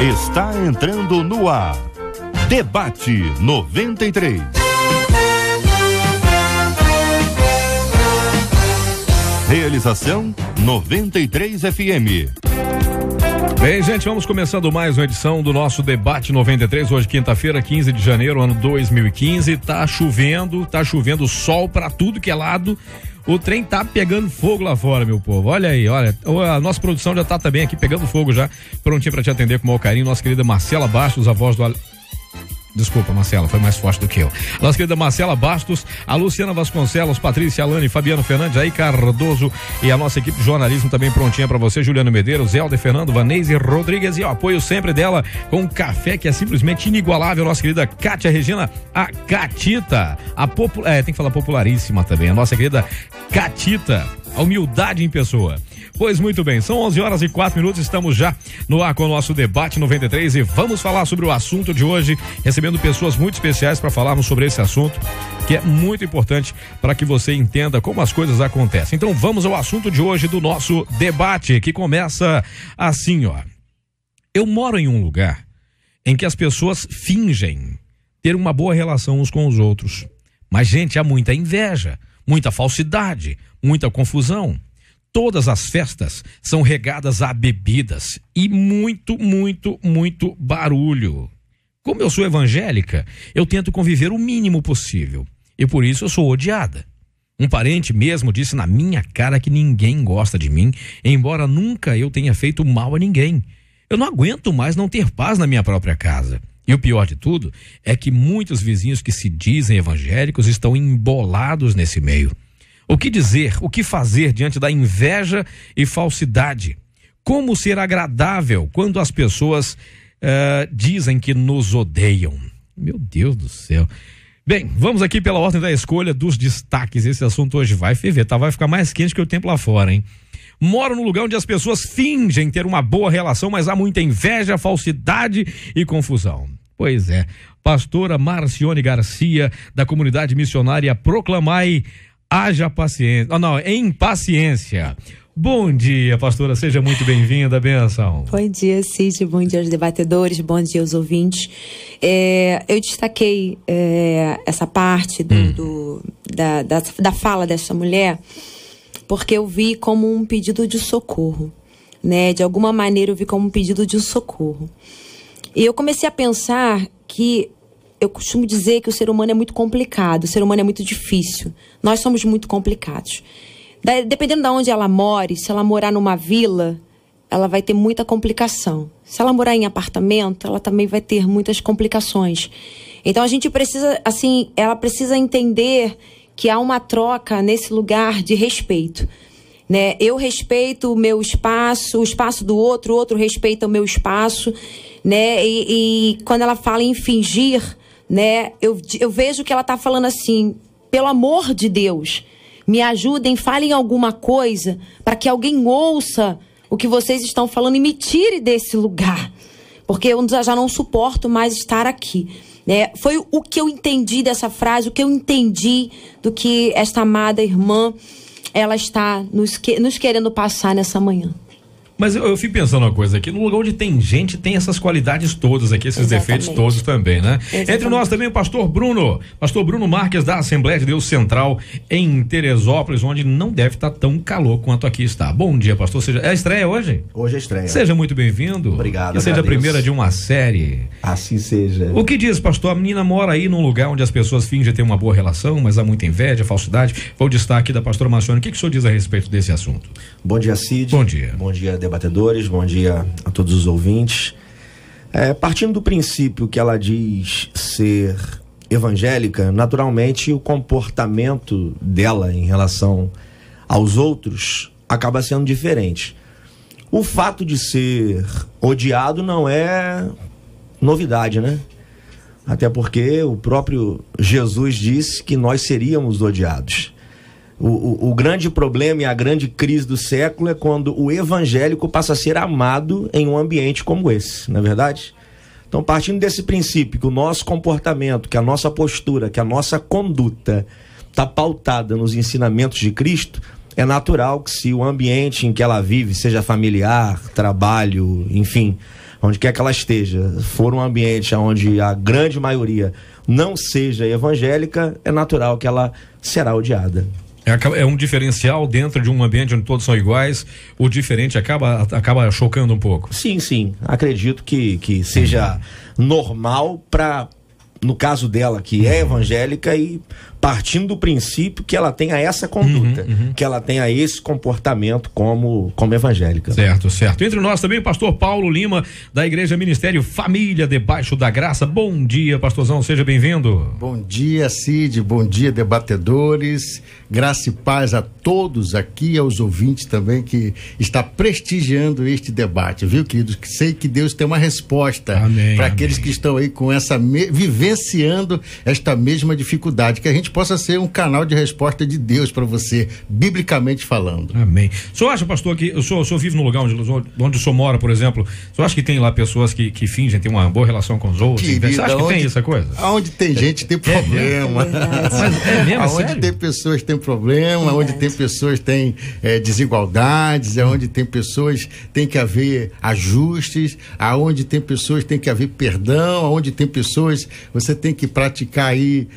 Está entrando no ar. Debate 93. Realização 93 FM. Bem, gente, vamos começando mais uma edição do nosso Debate 93, hoje quinta-feira, 15 de janeiro, ano 2015, tá chovendo sol pra tudo que é lado, o trem tá pegando fogo lá fora, meu povo, olha aí, olha, a nossa produção já tá também aqui pegando fogo já, prontinho pra te atender com o maior carinho, nossa querida Marcela Bastos, a voz do... Desculpa, Marcela, foi mais forte do que eu. Nossa querida Marcela Bastos, a Luciana Vasconcelos, Patrícia Alane, Fabiano Fernandes, aí Cardoso e a nossa equipe de jornalismo também prontinha pra você, Juliano Medeiros, Helder Fernando, Vanese Rodrigues e o apoio sempre dela com um café que é simplesmente inigualável, nossa querida Kátia Regina, a Catita, tem que falar popularíssima também, a nossa querida Catita, a humildade em pessoa. Pois muito bem, são 11h04, estamos já no ar com o nosso Debate 93 e vamos falar sobre o assunto de hoje, recebendo pessoas muito especiais para falarmos sobre esse assunto, que é muito importante para que você entenda como as coisas acontecem. Então vamos ao assunto de hoje do nosso debate, que começa assim, ó. Eu moro em um lugar em que as pessoas fingem ter uma boa relação uns com os outros, mas, gente, há muita inveja, muita falsidade, muita confusão. Todas as festas são regadas a bebidas e muito barulho. Como eu sou evangélica, eu tento conviver o mínimo possível e por isso eu sou odiada. Um parente mesmo disse na minha cara que ninguém gosta de mim, embora nunca eu tenha feito mal a ninguém. Eu não aguento mais não ter paz na minha própria casa. E o pior de tudo é que muitos vizinhos que se dizem evangélicos estão embolados nesse meio. O que dizer, o que fazer diante da inveja e falsidade? Como ser agradável quando as pessoas dizem que nos odeiam? Meu Deus do céu. Bem, vamos aqui pela ordem da escolha dos destaques. Esse assunto hoje vai ferver, tá? Vai ficar mais quente que o tempo lá fora, hein? Moro num lugar onde as pessoas fingem ter uma boa relação, mas há muita inveja, falsidade e confusão. Pois é. Pastora Marcione Garcia, da comunidade missionária Proclamai, haja paciência, em paciência. Bom dia, pastora, seja muito bem-vinda, benção. Bom dia, Cid, bom dia aos debatedores, bom dia aos ouvintes. Eu destaquei essa parte da fala dessa mulher, porque eu vi como um pedido de socorro, né? De alguma maneira eu vi como um pedido de socorro. E eu comecei a pensar que eu costumo dizer que o ser humano é muito complicado, o ser humano é muito difícil. Nós somos muito complicados. Dependendo de onde ela more, se ela morar numa vila, ela vai ter muita complicação. Se ela morar em apartamento, ela também vai ter muitas complicações. Então a gente precisa, ela precisa entender que há uma troca nesse lugar de respeito, né? Eu respeito o meu espaço, o espaço do outro, o outro respeita o meu espaço, né? E quando ela fala em fingir, né, eu vejo que ela está falando assim, pelo amor de Deus, me ajudem, falem alguma coisa para que alguém ouça o que vocês estão falando e me tire desse lugar, porque eu já não suporto mais estar aqui, né? Foi o que eu entendi dessa frase, o que eu entendi do que esta amada irmã, ela está nos querendo passar nessa manhã. Mas eu fico pensando uma coisa aqui, no lugar onde tem gente, tem essas qualidades todas aqui, esses defeitos todos também, né? Exatamente. Entre nós também o pastor Bruno Marques, da Assembleia de Deus Central em Teresópolis, onde não deve estar tão calor quanto aqui está. Bom dia, pastor. É a estreia hoje? Hoje é estreia. Seja muito bem-vindo. Obrigado. Que seja a primeira de uma série. Assim seja. O que diz, pastor? A menina mora aí num lugar onde as pessoas fingem ter uma boa relação, mas há muita inveja, falsidade. Vou destaque da pastora Marcione. O que o senhor diz a respeito desse assunto? Bom dia, Cid. Bom dia. Bom dia, debatedores, bom dia a todos os ouvintes. Partindo do princípio que ela diz ser evangélica, naturalmente o comportamento dela em relação aos outros acaba sendo diferente. O fato de ser odiado não é novidade, né? Até porque o próprio Jesus disse que nós seríamos odiados. O grande problema e a grande crise do século é quando o evangélico passa a ser amado em um ambiente como esse, não é verdade? Então, partindo desse princípio, que o nosso comportamento, que a nossa postura, que a nossa conduta está pautada nos ensinamentos de Cristo, é natural que, se o ambiente em que ela vive, seja familiar, trabalho, enfim, onde quer que ela esteja, for um ambiente onde a grande maioria não seja evangélica, é natural que ela será odiada. É um diferencial dentro de um ambiente onde todos são iguais, o diferente acaba chocando um pouco. Sim, acredito que seja normal para, no caso dela, que é evangélica, e partindo do princípio que ela tenha essa conduta, que ela tenha esse comportamento como evangélica. Certo. Entre nós também o pastor Paulo Lima, da Igreja Ministério Família Debaixo da Graça. Bom dia, pastorzão, seja bem-vindo. Bom dia, Cid, bom dia, debatedores, graça e paz a todos aqui, aos ouvintes também que está prestigiando este debate, viu, queridos? Sei que Deus tem uma resposta para aqueles que estão aí com vivenciando esta mesma dificuldade, que a gente possa ser um canal de resposta de Deus para você, biblicamente falando. Amém. O senhor acha, pastor, que o senhor vive num lugar onde o senhor mora, por exemplo, o senhor acha que tem lá pessoas que fingem ter uma boa relação com os outros? Querida, você acha que tem essa coisa? Onde tem gente tem problema. É mesmo? Onde tem pessoas tem problema, onde tem pessoas tem desigualdades, onde tem pessoas tem que haver ajustes, aonde tem pessoas tem que haver perdão, aonde tem pessoas você tem que praticar aí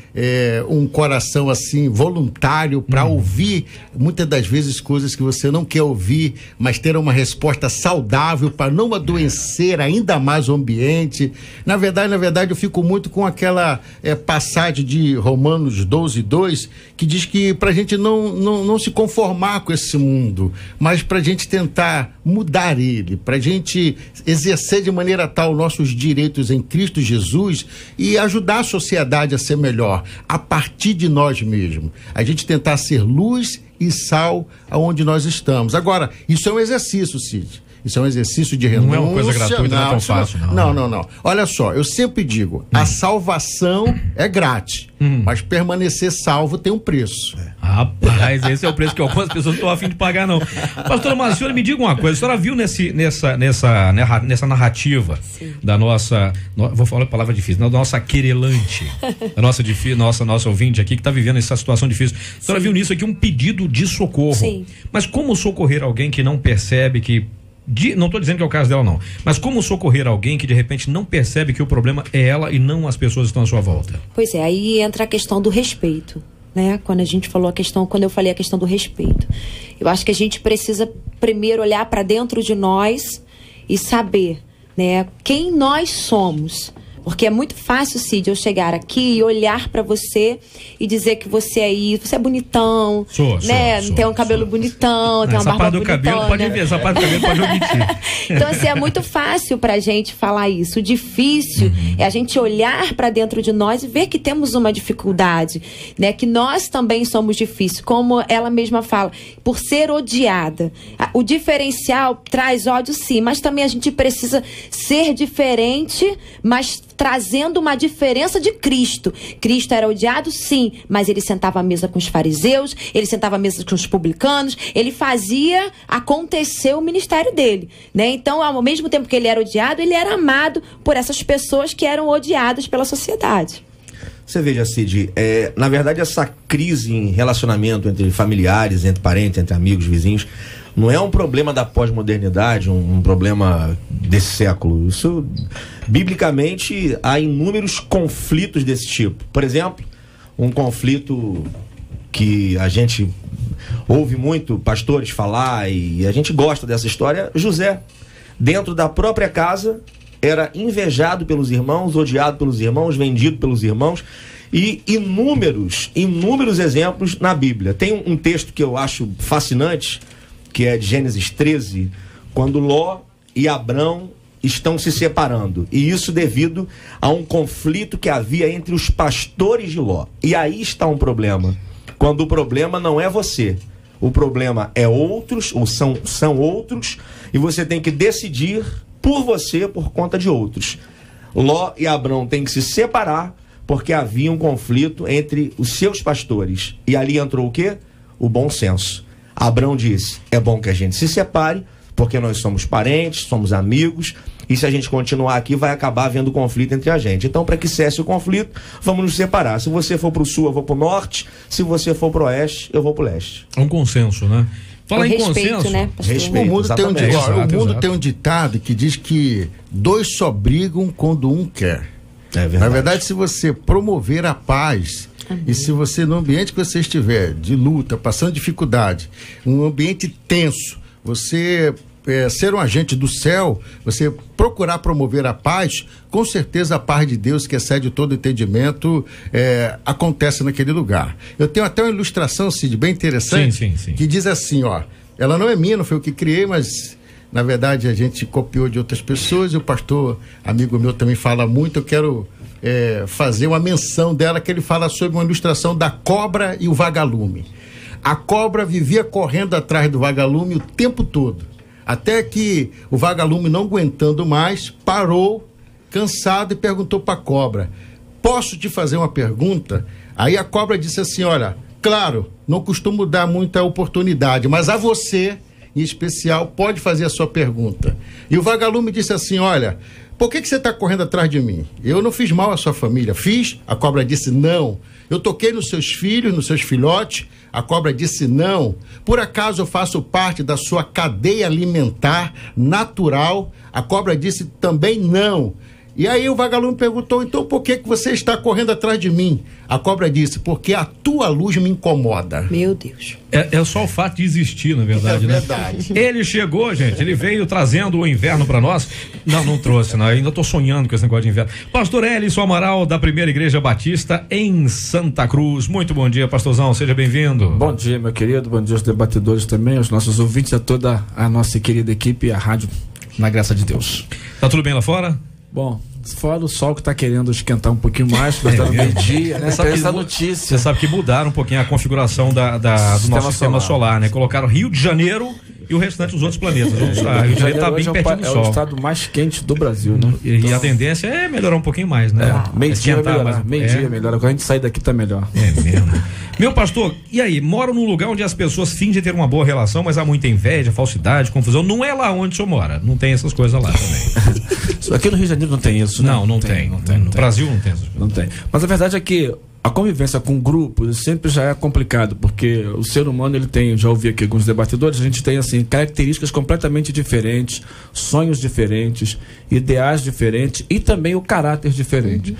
um coração assim voluntário para ouvir muitas das vezes coisas que você não quer ouvir, mas ter uma resposta saudável para não adoecer ainda mais o ambiente. Na verdade eu fico muito com aquela passagem de Romanos 12:2 que diz que pra gente não se conformar com esse mundo, mas pra gente tentar mudar ele, pra gente exercer de maneira tal nossos direitos em Cristo Jesus e ajudar a sociedade a ser melhor, a partir de nós mesmos. A gente tentar ser luz e sal aonde nós estamos. Agora, isso é um exercício, Cid. Isso é um exercício de renúncia. Não é uma coisa gratuita, não é tão fácil, não. Não. Olha só, eu sempre digo, a salvação é grátis, mas permanecer salvo tem um preço. Rapaz, esse é o preço que algumas pessoas não estão a fim de pagar, não. Pastora, mas a senhora me diga uma coisa, a senhora viu nessa narrativa da nossa, vou falar a palavra difícil, da nossa querelante, da nossa ouvinte aqui que está vivendo essa situação difícil. A senhora viu nisso aqui um pedido de socorro. Sim. Mas como socorrer alguém que não percebe que não estou dizendo que é o caso dela, não. Mas como socorrer alguém que de repente não percebe que o problema é ela e não as pessoas que estão à sua volta? Pois é, aí entra a questão do respeito, né? Quando eu falei a questão do respeito. Eu acho que a gente precisa primeiro olhar para dentro de nós e saber, né, quem nós somos. Porque é muito fácil, Cid, eu chegar aqui e olhar pra você e dizer que você é isso, você é bonitão, tem um cabelo bonitão, tem uma barba bonitona. Cabelo pode ver, essa parte do cabelo pode omitir. Então, assim, é muito fácil pra gente falar isso. O difícil é a gente olhar pra dentro de nós e ver que temos uma dificuldade, né? Que nós também somos difíceis, como ela mesma fala, por ser odiada. O diferencial traz ódio, sim, mas também a gente precisa ser diferente, mas trazendo uma diferença de Cristo. Cristo era odiado, sim, mas ele sentava à mesa com os fariseus, ele sentava à mesa com os publicanos, ele fazia acontecer o ministério dele, né? Então, ao mesmo tempo que ele era odiado, ele era amado por essas pessoas que eram odiadas pela sociedade. Você veja, Cid, na verdade essa crise em relacionamento entre familiares, entre parentes, entre amigos, vizinhos, não é um problema da pós-modernidade, um problema desse século. Isso, biblicamente, há inúmeros conflitos desse tipo. Por exemplo, um conflito que a gente ouve muito pastores falar e a gente gosta dessa história. José, dentro da própria casa, era invejado pelos irmãos, odiado pelos irmãos, vendido pelos irmãos, e inúmeros exemplos na Bíblia. Tem um texto que eu acho fascinante, que é de Gênesis 13, quando Ló e Abrão estão se separando, e isso devido a um conflito que havia entre os pastores de Ló. E aí está um problema, quando o problema não é você, o problema é outros, ou são outros, e você tem que decidir por você, por conta de outros. Ló e Abrão têm que se separar porque havia um conflito entre os seus pastores, e ali entrou o quê? O bom senso. Abrão disse, é bom que a gente se separe, porque nós somos parentes, somos amigos, e se a gente continuar aqui, vai acabar havendo conflito entre a gente. Então, para que cesse o conflito, vamos nos separar. Se você for para o sul, eu vou para o norte. Se você for para o oeste, eu vou para o leste. É um consenso, né? Fala em respeito, consenso. né, pastor? Respeito. O mundo, tem um, Exatamente. o mundo Exato. tem um ditado que diz que dois só brigam quando um quer. É verdade. Na verdade, se você promover a paz, e se você, no ambiente que você estiver, de luta, passando dificuldade, um ambiente tenso, você ser um agente do céu, você procurar promover a paz, com certeza a paz de Deus, que excede todo entendimento, acontece naquele lugar. Eu tenho até uma ilustração, Cid, bem interessante, Sim. que diz assim, ó, ela não é minha, não foi eu que criei, mas na verdade a gente copiou de outras pessoas, e o pastor, amigo meu, também fala muito. Eu quero fazer uma menção dela, que ele fala sobre uma ilustração da cobra e o vagalume. A cobra vivia correndo atrás do vagalume o tempo todo, até que o vagalume, não aguentando mais, parou, cansado, e perguntou para a cobra: posso te fazer uma pergunta? Aí a cobra disse assim: olha, claro, não costumo dar muita oportunidade, mas a você, em especial, pode fazer a sua pergunta. E o vagalume disse assim: olha, por que você está correndo atrás de mim? Eu não fiz mal à sua família. Fiz? A cobra disse: não. Eu toquei nos seus filhos, nos seus filhotes? A cobra disse: não. Por acaso eu faço parte da sua cadeia alimentar natural? A cobra disse também não. E aí o vagalume perguntou: então por que você está correndo atrás de mim? A cobra disse: porque a tua luz me incomoda. Meu Deus. É só o fato de existir, na verdade, né? Verdade. Ele chegou, gente, ele veio trazendo o inverno pra nós. Não trouxe, não. Ainda tô sonhando com esse negócio de inverno. Pastor Elisson Amaral, da Primeira Igreja Batista em Santa Cruz. Muito bom dia, pastorzão, seja bem-vindo. Bom dia, meu querido, bom dia aos debatedores também, aos nossos ouvintes, a toda a nossa querida equipe e a rádio, na graça de Deus. Tá tudo bem lá fora? Bom, fora o sol que está querendo esquentar um pouquinho mais, mas tá no meio-dia, né? Sabe Essa que- notícia. Você sabe que mudaram um pouquinho a configuração do nosso sistema solar, né? Colocaram Rio de Janeiro e o restante dos outros planetas. Rio de Janeiro tá bem hoje pertinho do é o sol. estado mais quente do Brasil, né? E a tendência é melhorar um pouquinho mais, né? Meio-dia Esquentar melhorar, mais. meio-dia melhora. Quando a gente sair daqui tá melhor. É mesmo. Meu pastor, e aí? Moro num lugar onde as pessoas fingem ter uma boa relação, mas há muita inveja, falsidade, confusão. Não é lá onde o senhor mora. Não tem essas coisas lá também. Aqui no Rio de Janeiro não tem isso, né? Não tem. No Brasil não tem essas coisas. Não tem. Mas a verdade é que a convivência com grupos sempre já é complicado, porque o ser humano, ele tem, já ouvi aqui alguns debatedores, a gente tem assim características completamente diferentes, sonhos diferentes, ideais diferentes e também o caráter diferente.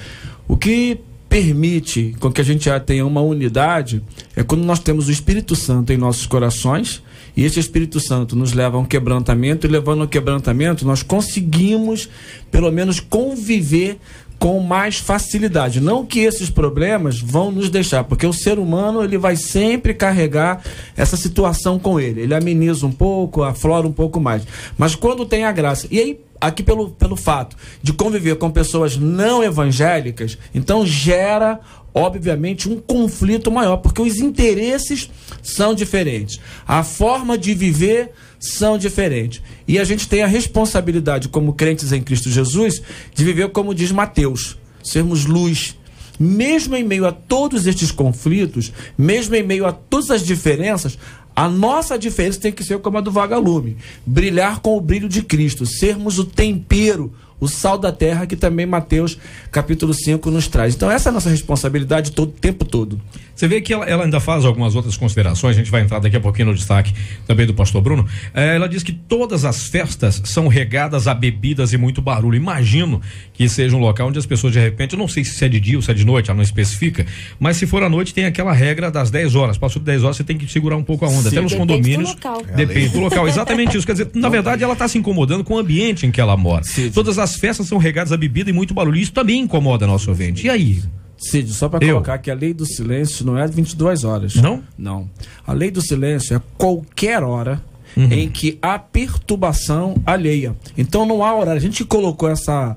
O que permite com que a gente já tenha uma unidade é quando nós temos o Espírito Santo em nossos corações, e esse Espírito Santo nos leva a um quebrantamento, e levando ao quebrantamento nós conseguimos pelo menos conviver com mais facilidade. Não que esses problemas vão nos deixar, porque o ser humano, ele vai sempre carregar essa situação com ele. Ele ameniza um pouco, aflora um pouco mais. Mas quando tem a graça, e aí aqui pelo fato de conviver com pessoas não evangélicas, então gera obviamente um conflito maior, porque os interesses são diferentes, a forma de viver são diferentes, e a gente tem a responsabilidade como crentes em Cristo Jesus de viver como diz Mateus, sermos luz, mesmo em meio a todos estes conflitos, mesmo em meio a todas as diferenças. A nossa diferença tem que ser como a do vagalume, brilhar com o brilho de Cristo, sermos o tempero, o sal da terra, que também Mateus capítulo 5 nos traz. Então essa é a nossa responsabilidade todo o tempo todo. Você vê que ela ainda faz algumas outras considerações, a gente vai entrar daqui a pouquinho no destaque também do pastor Bruno. Ela diz que todas as festas são regadas a bebidas e muito barulho. Imagino que seja um local onde as pessoas de repente, eu não sei se é de dia ou se é de noite, ela não especifica, mas se for à noite tem aquela regra das 10 horas, passou de 10 horas você tem que segurar um pouco a onda. Até nos condomínios. Depende do local, exatamente isso. Quer dizer, na verdade ela está se incomodando com o ambiente em que ela mora. Sim. Todas as festas são regadas a bebida e muito barulho, isso também incomoda nosso ouvinte. E aí? Cid, só para colocar que a lei do silêncio não é 22 horas. Não? Não. A lei do silêncio é qualquer hora em que há perturbação alheia. Então não há horário. A gente colocou essa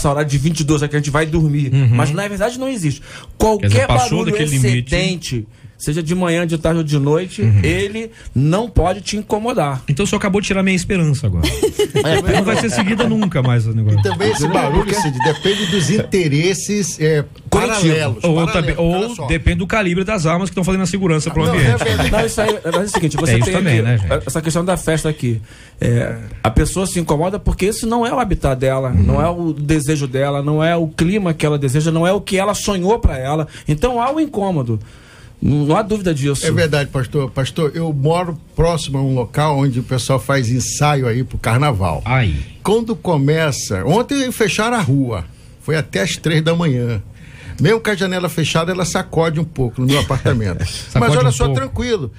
hora de 22 é que a gente vai dormir, mas na verdade não existe. Qualquer barulho excedente, seja de manhã, de tarde ou de noite, ele não pode te incomodar. Então você acabou de tirar minha esperança agora. Não vai ser seguida nunca mais o negócio. E também esse barulho, Cid, depende dos interesses paralelos. Ou depende do calibre das armas que estão fazendo a segurança para o ambiente. Não, isso aí é o seguinte, você isso tem também, aqui, né, gente? essa questão da festa aqui. A pessoa se incomoda porque esse não é o habitat dela, não é o desejo dela, não é o clima que ela deseja, não é o que ela sonhou para ela. Então há o incômodo. Não há dúvida disso. É verdade, pastor. Pastor, eu moro próximo a um local onde o pessoal faz ensaio aí pro carnaval. Aí. Quando começa... Ontem fecharam a rua. Foi até as 3 da manhã. Mesmo com a janela fechada, ela sacode um pouco no meu apartamento. Mas olha só, tranquilo.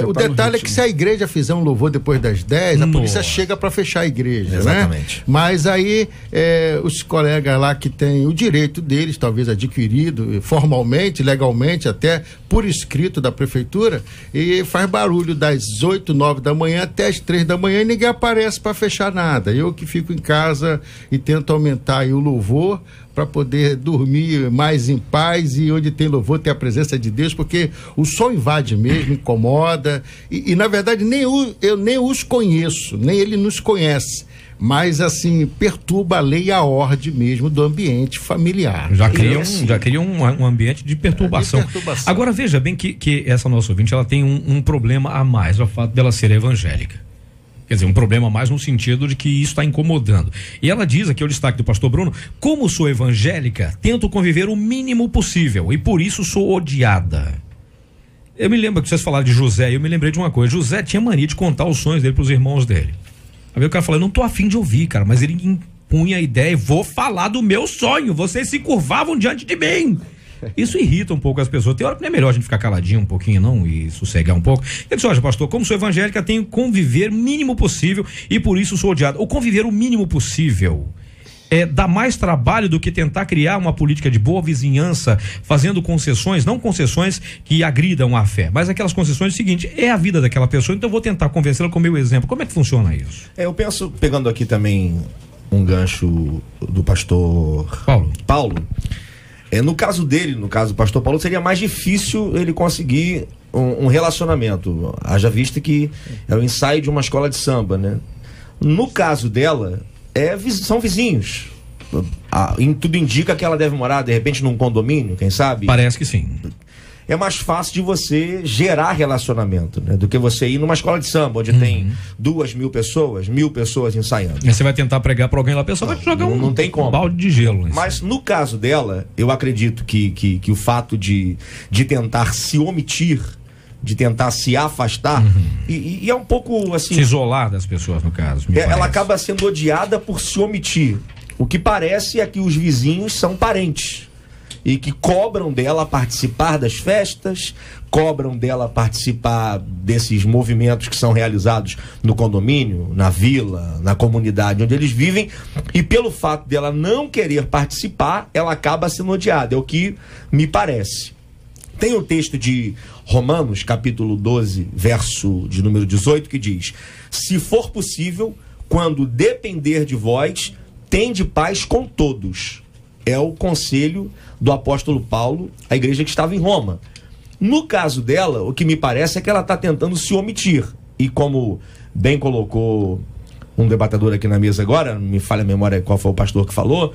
O detalhe é que se a igreja fizer um louvor depois das 10, a polícia chega para fechar a igreja. Exatamente. Né? Mas aí, os colegas lá que têm o direito deles, talvez adquirido formalmente, legalmente, até por escrito da prefeitura, e faz barulho das 8, 9 da manhã até as 3 da manhã e ninguém aparece para fechar nada. Eu que fico em casa e tento aumentar aí o louvor para poder dormir mais em paz, e onde tem louvor tem a presença de Deus, porque o som invade mesmo, incomoda, e na verdade eu nem os conheço, nem ele nos conhece, mas assim, perturba a lei e a ordem mesmo do ambiente familiar. Já cria um ambiente de perturbação. Agora veja bem que essa nossa ouvinte, ela tem um problema a mais, o fato dela ser evangélica. Quer dizer, um problema mais no sentido de que isso está incomodando. E ela diz aqui, o destaque do pastor Bruno: como sou evangélica, tento conviver o mínimo possível e por isso sou odiada. Eu me lembro que vocês falaram de José, e eu me lembrei de uma coisa. José tinha mania de contar os sonhos dele para os irmãos dele. Aí o cara falou: eu não tô afim de ouvir, cara, mas ele impunha a ideia e vou falar do meu sonho, vocês se curvavam diante de mim. Isso irrita um pouco as pessoas. Tem hora que não é melhor a gente ficar caladinho um pouquinho, não, e sossegar um pouco. Ele disse: olha, pastor, como sou evangélica, tenho que conviver o mínimo possível e por isso sou odiado. O conviver o mínimo possível dá mais trabalho do que tentar criar uma política de boa vizinhança, fazendo concessões, não concessões que agridam a fé, mas aquelas concessões, seguinte, é a vida daquela pessoa, então eu vou tentar convencê-la com o meu exemplo. Como é que funciona isso? Eu penso, pegando aqui também um gancho do pastor Paulo. No caso dele, no caso do pastor Paulo, seria mais difícil ele conseguir um relacionamento, haja vista que é o ensaio de uma escola de samba, né? No caso dela, são vizinhos. Tudo indica que ela deve morar, de repente, num condomínio, quem sabe? Parece que sim. É mais fácil de você gerar relacionamento, né? Do que você ir numa escola de samba, onde tem 2.000 pessoas, 1.000 pessoas ensaiando. E você vai tentar pregar para alguém lá, a pessoa vai te jogar não tem como. Um balde de gelo. Mas no caso dela, eu acredito que o fato de tentar se omitir, de tentar se afastar, e é um pouco assim... Se isolar das pessoas, no caso. Ela acaba sendo odiada por se omitir. O que parece é que os vizinhos são parentes e que cobram dela participar das festas, cobram dela participar desses movimentos que são realizados no condomínio, na vila, na comunidade onde eles vivem, e pelo fato dela não querer participar, ela acaba sendo odiada, é o que me parece. Tem o texto de Romanos, capítulo 12, verso de número 18, que diz: se for possível, quando depender de vós, tende paz com todos. É o conselho do apóstolo Paulo à igreja que estava em Roma. No caso dela, o que me parece é que ela está tentando se omitir. E como bem colocou um debatedor aqui na mesa agora, não me falha a memória qual foi o pastor que falou,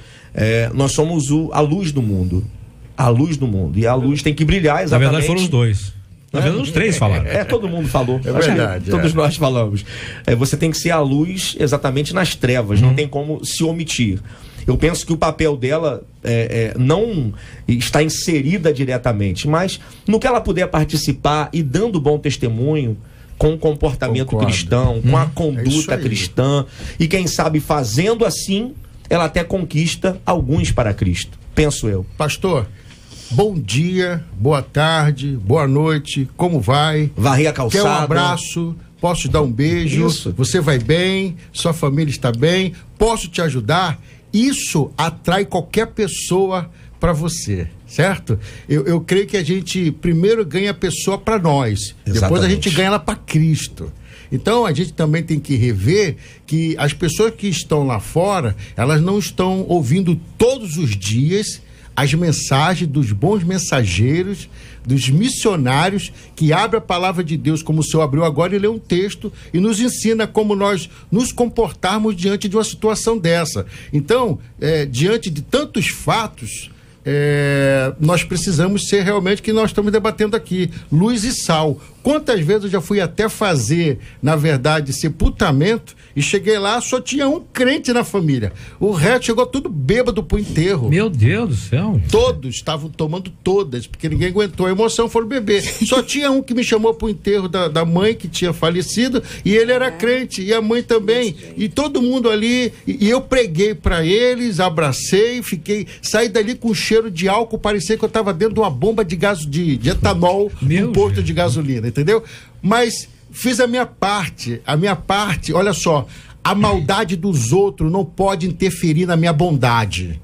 nós somos a luz do mundo. A luz do mundo. E a luz tem que brilhar exatamente. Na verdade foram os dois. Na verdade os três falaram. Todo mundo falou. É verdade. Todos nós falamos. Você tem que ser a luz exatamente nas trevas. Não tem como se omitir. Eu penso que o papel dela não está inserida diretamente, mas no que ela puder participar e dando bom testemunho, com o comportamento cristão, com a conduta cristã, e quem sabe fazendo assim, ela até conquista alguns para Cristo. Penso eu. Pastor, bom dia, boa tarde, boa noite, como vai? Varrer a calçada. Quer um abraço? Posso te dar um beijo? Isso. Você vai bem? Sua família está bem? Posso te ajudar? Isso atrai qualquer pessoa para você, certo? Eu creio que a gente primeiro ganha a pessoa para nós, depois a gente ganha ela para Cristo. Então a gente também tem que rever que as pessoas que estão lá fora, elas não estão ouvindo todos os dias as mensagens dos bons mensageiros, dos missionários que abrem a palavra de Deus, como o senhor abriu agora e lê um texto e nos ensina como nós nos comportarmos diante de uma situação dessa. Então, diante de tantos fatos, nós precisamos ser realmente, que nós estamos debatendo aqui, luz e sal. Quantas vezes eu já fui até fazer, na verdade, sepultamento, e cheguei lá, só tinha um crente na família. O resto chegou tudo bêbado pro enterro. Meu Deus do céu. Todos estavam tomando todas, porque ninguém aguentou a emoção, foram beber. Só tinha um que me chamou pro enterro da mãe que tinha falecido, e ele era crente, e a mãe também. E todo mundo ali, e eu preguei para eles, abracei, saí dali com cheiro de álcool, parecia que eu estava dentro de uma bomba de gás de etanol num posto de gasolina, entendeu? Mas fiz a minha parte, olha só, a maldade dos outros não pode interferir na minha bondade.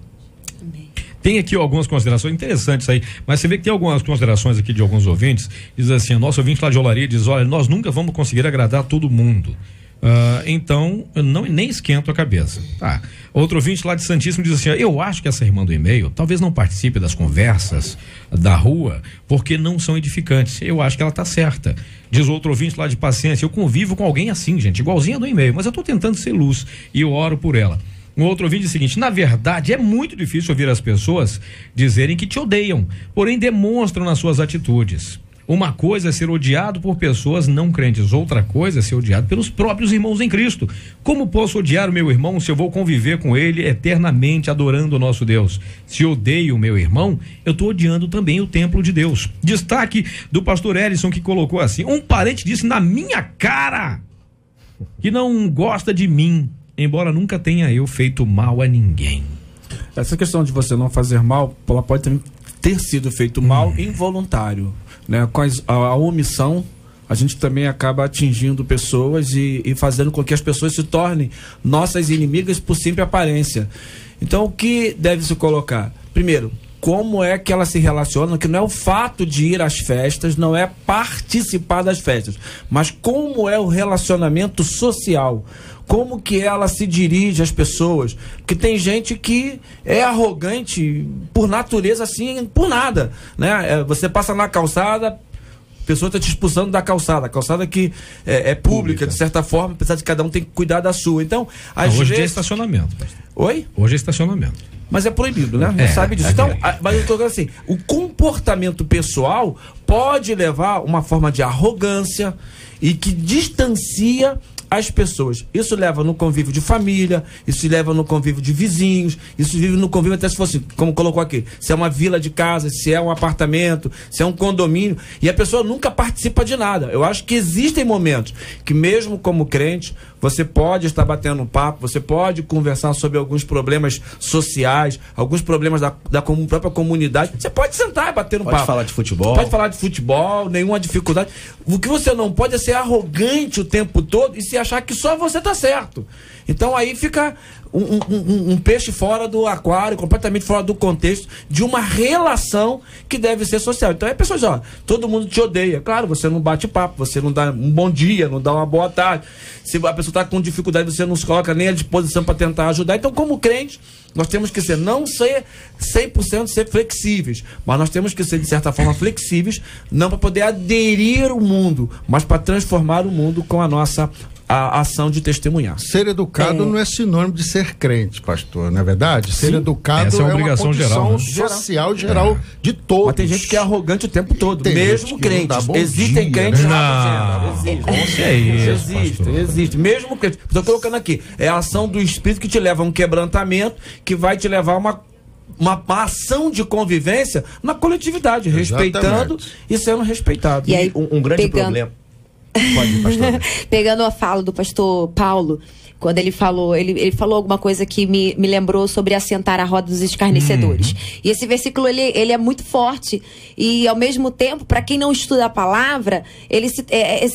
Tem aqui algumas considerações interessantes aí, mas você vê que tem algumas considerações aqui de alguns ouvintes. Diz assim, o nosso ouvinte lá de Olaria diz, olha, nós nunca vamos conseguir agradar todo mundo. Então, nem esquento a cabeça. Tá. Outro ouvinte lá de Santíssimo diz assim, eu acho que essa irmã do e-mail talvez não participe das conversas da rua, porque não são edificantes. Eu acho que ela tá certa. Diz outro ouvinte lá de Paciência, eu convivo com alguém assim, gente, igualzinha do e-mail, mas eu tô tentando ser luz e eu oro por ela. Um outro ouvinte diz o seguinte, na verdade é muito difícil ouvir as pessoas dizerem que te odeiam, porém demonstram nas suas atitudes. Uma coisa é ser odiado por pessoas não crentes, outra coisa é ser odiado pelos próprios irmãos em Cristo. Como posso odiar o meu irmão se eu vou conviver com ele eternamente adorando o nosso Deus? Se odeio o meu irmão, eu estou odiando também o templo de Deus. Destaque do pastor Ellison, que colocou assim, um parente disse na minha cara que não gosta de mim, embora nunca tenha eu feito mal a ninguém. Essa questão de você não fazer mal, ela pode também ter sido feito mal involuntário, né? Com a omissão, a gente também acaba atingindo pessoas e fazendo com que as pessoas se tornem nossas inimigas por simples aparência. Então, o que deve se colocar? Primeiro, como é que ela se relaciona, que não é o fato de ir às festas, não é participar das festas, mas como é o relacionamento social, como que ela se dirige às pessoas, porque tem gente que é arrogante por natureza, assim, por nada, né? Você passa na calçada, a pessoa está te expulsando da calçada, a calçada que é pública, de certa forma, apesar de cada um tem que cuidar da sua. Então, hoje é estacionamento. Oi? Hoje é estacionamento. Mas é proibido, né? Não sabe disso. Então, mas eu estou dizendo assim, o comportamento pessoal pode levar uma forma de arrogância e que distancia as pessoas. Isso leva no convívio de família, isso leva no convívio de vizinhos, isso vive no convívio até se fosse, como colocou aqui, se é uma vila de casa, se é um apartamento, se é um condomínio, e a pessoa nunca participa de nada. Eu acho que existem momentos que mesmo como crente, você pode estar batendo um papo, você pode conversar sobre alguns problemas sociais, alguns problemas da própria comunidade. Você pode sentar e bater um papo. Pode falar de futebol. Pode falar de futebol, nenhuma dificuldade. O que você não pode é ser arrogante o tempo todo e se achar que só você está certo. Então aí fica um peixe fora do aquário, completamente fora do contexto de uma relação que deve ser social. Então é pessoas, todo mundo te odeia. Claro, você não bate papo, você não dá um bom dia, não dá uma boa tarde. Se a pessoa está com dificuldade, você não se coloca nem à disposição para tentar ajudar. Então, como crente, nós temos que ser, não ser 100% ser flexíveis, mas nós temos que ser, de certa forma, flexíveis, não para poder aderir ao mundo, mas para transformar o mundo com a nossa ação de testemunhar. Ser educado não é sinônimo de ser crente, pastor, não é verdade? Ser Sim. educado Essa é uma obrigação condição geral, né? social geral de todos. Mas tem gente que é arrogante o tempo todo, Tem mesmo gente que não dá crentes. bom Existem dia, crentes Existe. Mesmo crentes. Estou colocando aqui, é a ação do Espírito que te leva a um quebrantamento, que vai te levar a uma ação de convivência na coletividade, respeitando e sendo respeitado. E aí, Um grande problema. Pode ir, pastor. Pegando a fala do pastor Paulo, quando ele falou alguma coisa que me lembrou sobre assentar a roda dos escarnecedores. E esse versículo, ele é muito forte. E, ao mesmo tempo, para quem não estuda a palavra,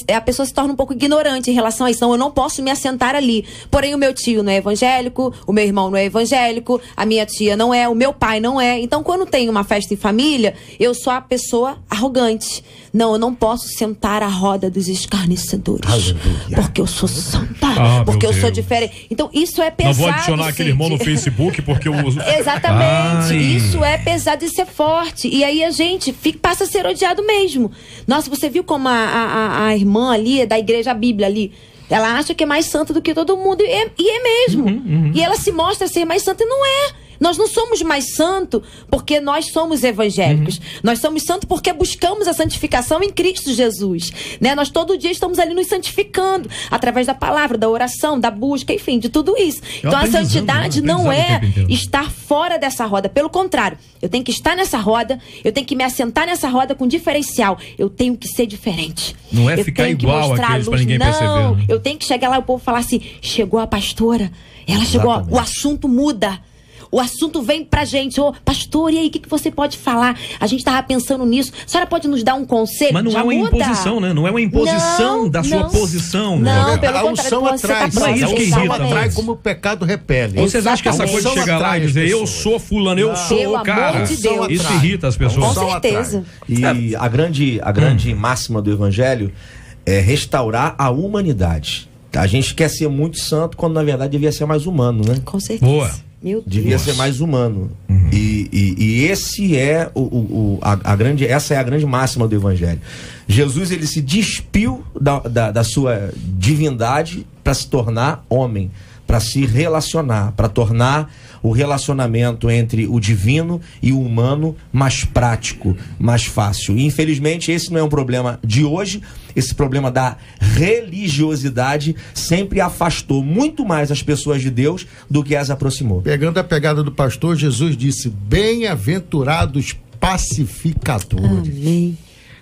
a pessoa se torna um pouco ignorante em relação a isso. Não, eu não posso me assentar ali. Porém, o meu tio não é evangélico, o meu irmão não é evangélico, a minha tia não é, o meu pai não é. Então, quando tem uma festa em família, eu sou a pessoa arrogante. Não, eu não posso sentar à roda dos escarnecedores. Aleluia. Porque eu sou santa. Porque eu sou diferente. Então, isso é pesado. Não vou adicionar aquele irmão no Facebook porque eu uso. Exatamente. Isso é pesado e ser forte. E aí a gente passa a ser odiado mesmo. Nossa, você viu como a irmã ali, da igreja, a Bíblia ali, ela acha que é mais santa do que todo mundo. E é mesmo. E ela se mostra ser mais santa e não é. Nós não somos mais santos porque nós somos evangélicos. Nós somos santos porque buscamos a santificação em Cristo Jesus, né? Nós todo dia estamos ali nos santificando através da palavra, da oração, da busca, enfim, de tudo isso. Então a santidade não é estar fora dessa roda. Pelo contrário, eu tenho que estar nessa roda, eu tenho que me assentar nessa roda com diferencial. Eu tenho que ser diferente. Não é ficar igual àqueles pra ninguém perceber. Não, eu tenho que chegar lá e o povo falar assim, chegou a pastora, ela chegou, o assunto muda. O assunto vem pra gente, pastor, e aí, o que você pode falar? A gente tava pensando nisso, a senhora pode nos dar um conselho? Mas não é uma imposição, né? Não é uma imposição da sua posição. Não, pelo a unção atrai. Mas isso que irrita, atrai como o pecado repele. Vocês acham que essa coisa de chegar lá e dizer, eu sou fulano, eu sou o cara, isso irrita as pessoas. Com certeza. E a grande máxima do evangelho é restaurar a humanidade. A gente quer ser muito santo quando na verdade devia ser mais humano, né? Com certeza. Boa. Devia ser mais humano. E esse é essa é a grande máxima do evangelho. Jesus, ele se despiu da sua divindade para se tornar homem, para se relacionar, para tornar o relacionamento entre o divino e o humano mais prático, mais fácil. E, infelizmente, esse não é um problema de hoje. Esse problema da religiosidade sempre afastou muito mais as pessoas de Deus do que as aproximou. Pegando a pegada do pastor, Jesus disse, bem-aventurados pacificadores. Amém.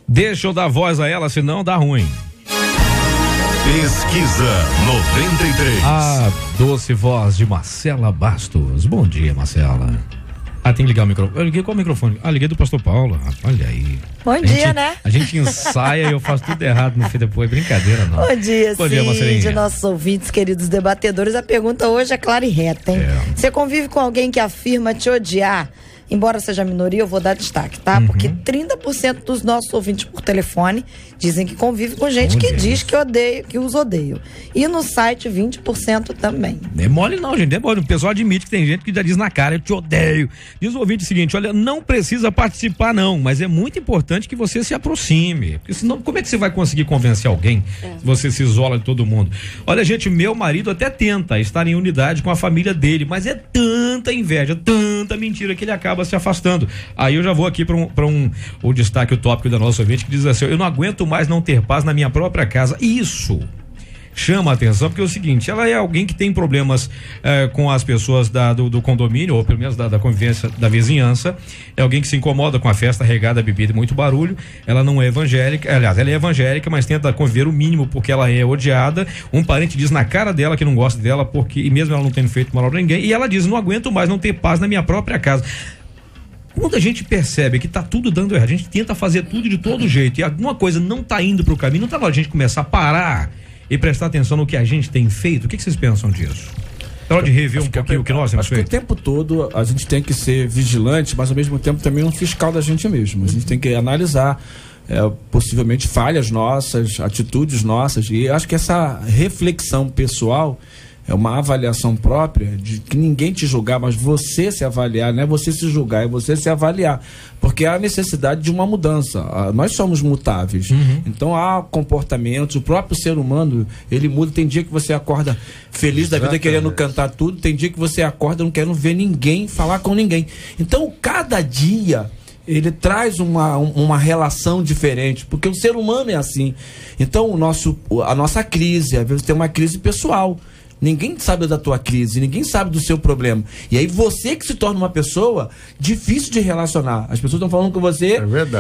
Deixa eu dar voz a ela, senão dá ruim. Pesquisa 93. A doce voz de Marcela Bastos. Bom dia, Marcela. Tem que ligar o microfone. Eu liguei qual microfone? Liguei do pastor Paulo. Olha aí. Bom dia, né? A gente ensaia e eu faço tudo errado no fim depois. Brincadeira, não. Bom dia, Marcelinha. de nossos ouvintes, queridos debatedores. A pergunta hoje é clara e reta, hein? Você convive com alguém que afirma te odiar? Embora seja minoria, eu vou dar destaque, tá? Porque 30% dos nossos ouvintes por telefone dizem que convive com gente que diz que odeia, que os odeiam. E no site, 20% também. Não é mole não, gente. É mole. O pessoal admite que tem gente que já diz na cara, eu te odeio. Diz o ouvinte o seguinte, olha, não precisa participar não, mas é muito importante que você se aproxime. Porque senão, como é que você vai conseguir convencer alguém se você se isola de todo mundo? Olha, gente, meu marido até tenta estar em unidade com a família dele, mas é tanta inveja, tanta mentira que ele acaba se afastando. Aí eu já vou aqui para o destaque, o tópico da nossa ouvinte, que diz assim, eu não aguento mais não ter paz na minha própria casa. Isso chama a atenção, porque é o seguinte, ela é alguém que tem problemas com as pessoas do condomínio, ou pelo menos da convivência da vizinhança, é alguém que se incomoda com a festa regada, bebida e muito barulho. Ela não é evangélica, aliás, ela é evangélica, mas tenta conviver o mínimo porque ela é odiada. Um parente diz na cara dela que não gosta dela, porque, e mesmo ela não tendo feito mal a ninguém, e ela diz, não aguento mais não ter paz na minha própria casa. Quando a gente percebe que tá tudo dando errado, a gente tenta fazer tudo de todo jeito e alguma coisa não tá indo pro caminho, não tá na hora de a gente começar a parar e prestar atenção no que a gente tem feito? O que vocês pensam disso? É hora de rever um pouquinho o que nós temos feito? O tempo todo a gente tem que ser vigilante, mas ao mesmo tempo também um fiscal da gente mesmo. A gente tem que analisar possivelmente falhas nossas, atitudes nossas, e acho que essa reflexão pessoal é uma avaliação própria de que ninguém te julgar, mas você se avaliar, não é você se julgar, é você se avaliar. Porque há necessidade de uma mudança. Nós somos mutáveis. Então há comportamentos, o próprio ser humano, ele muda. Tem dia que você acorda feliz da vida, querendo cantar tudo, tem dia que você acorda não querendo ver ninguém, falar com ninguém. Então cada dia ele traz uma relação diferente, porque o ser humano é assim. Então a nossa crise, às vezes tem uma crise pessoal. Ninguém sabe da tua crise, ninguém sabe do seu problema. E aí você que se torna uma pessoa difícil de relacionar. As pessoas estão falando com você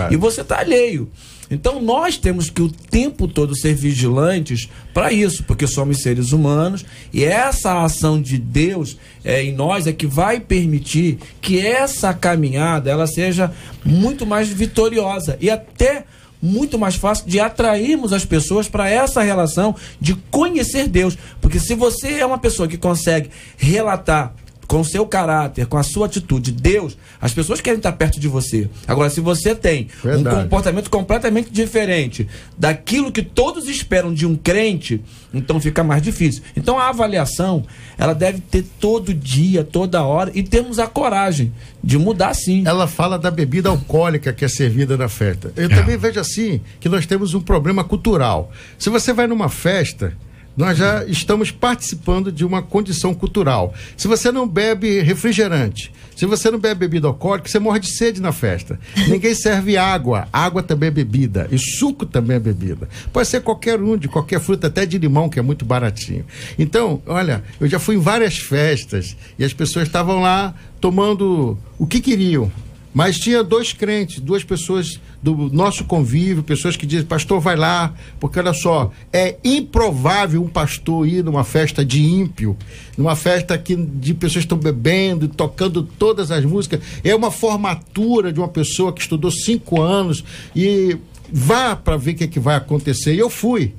e você está alheio. Então nós temos que o tempo todo ser vigilantes para isso, porque somos seres humanos e essa ação de Deus em nós é que vai permitir que essa caminhada ela seja muito mais vitoriosa e até muito mais fácil de atrairmos as pessoas para essa relação de conhecer Deus. Porque se você é uma pessoa que consegue relatar com o seu caráter, com a sua atitude, Deus, as pessoas querem estar perto de você. Agora, se você tem um comportamento completamente diferente daquilo que todos esperam de um crente, então fica mais difícil. Então a avaliação, ela deve ter todo dia, toda hora, e temos a coragem de mudar sim. Ela fala da bebida alcoólica que é servida na festa. Eu também vejo assim, que nós temos um problema cultural. Se você vai numa festa, nós já estamos participando de uma condição cultural. Se você não bebe refrigerante, se você não bebe bebida alcoólica, você morre de sede na festa. Ninguém serve água. Água também é bebida. E suco também é bebida. Pode ser qualquer um, de qualquer fruta, até de limão, que é muito baratinho. Então, olha, eu já fui em várias festas e as pessoas estavam lá tomando o que queriam. Mas tinha 2 crentes, 2 pessoas do nosso convívio, pessoas que dizem, pastor, vai lá, porque olha só, é improvável um pastor ir numa festa de ímpio, numa festa de pessoas que estão bebendo, tocando todas as músicas. É uma formatura de uma pessoa que estudou 5 anos e vá para ver o que vai acontecer. E eu fui,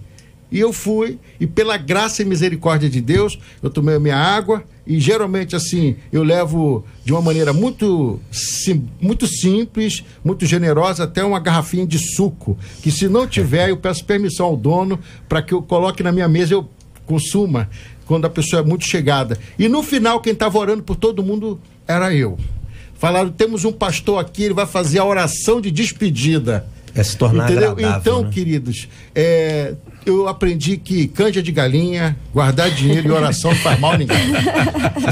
e pela graça e misericórdia de Deus, eu tomei a minha água, e geralmente assim, eu levo de uma maneira muito simples, muito generosa, até uma garrafinha de suco, que se não tiver, eu peço permissão ao dono para que eu coloque na minha mesa e eu consuma, quando a pessoa é muito chegada. E no final, quem estava orando por todo mundo era eu. Falaram, temos um pastor aqui, ele vai fazer a oração de despedida. É se tornar agradável, então, né? queridos, eu aprendi que canja de galinha, guardar dinheiro e oração não faz mal a ninguém.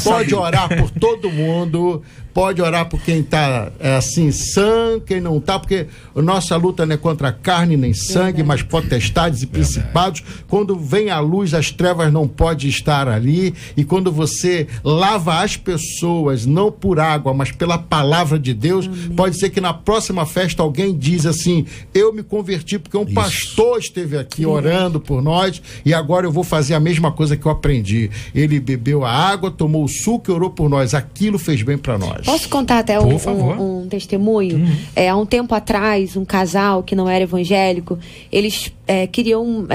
Pode orar por todo mundo, pode orar por quem está assim, sã, quem não está, porque a nossa luta não é contra carne nem sangue, mas potestades e principados. Quando vem a luz, as trevas não podem estar ali, e quando você lava as pessoas, não por água, mas pela palavra de Deus, pode ser que na próxima festa alguém diz assim, eu me converti porque um pastor esteve aqui orando por nós, e agora eu vou fazer a mesma coisa que eu aprendi. Ele bebeu a água, tomou o suco e orou por nós. Aquilo fez bem para nós. Posso contar até um testemunho? Há um tempo atrás, um casal que não era evangélico, eles queriam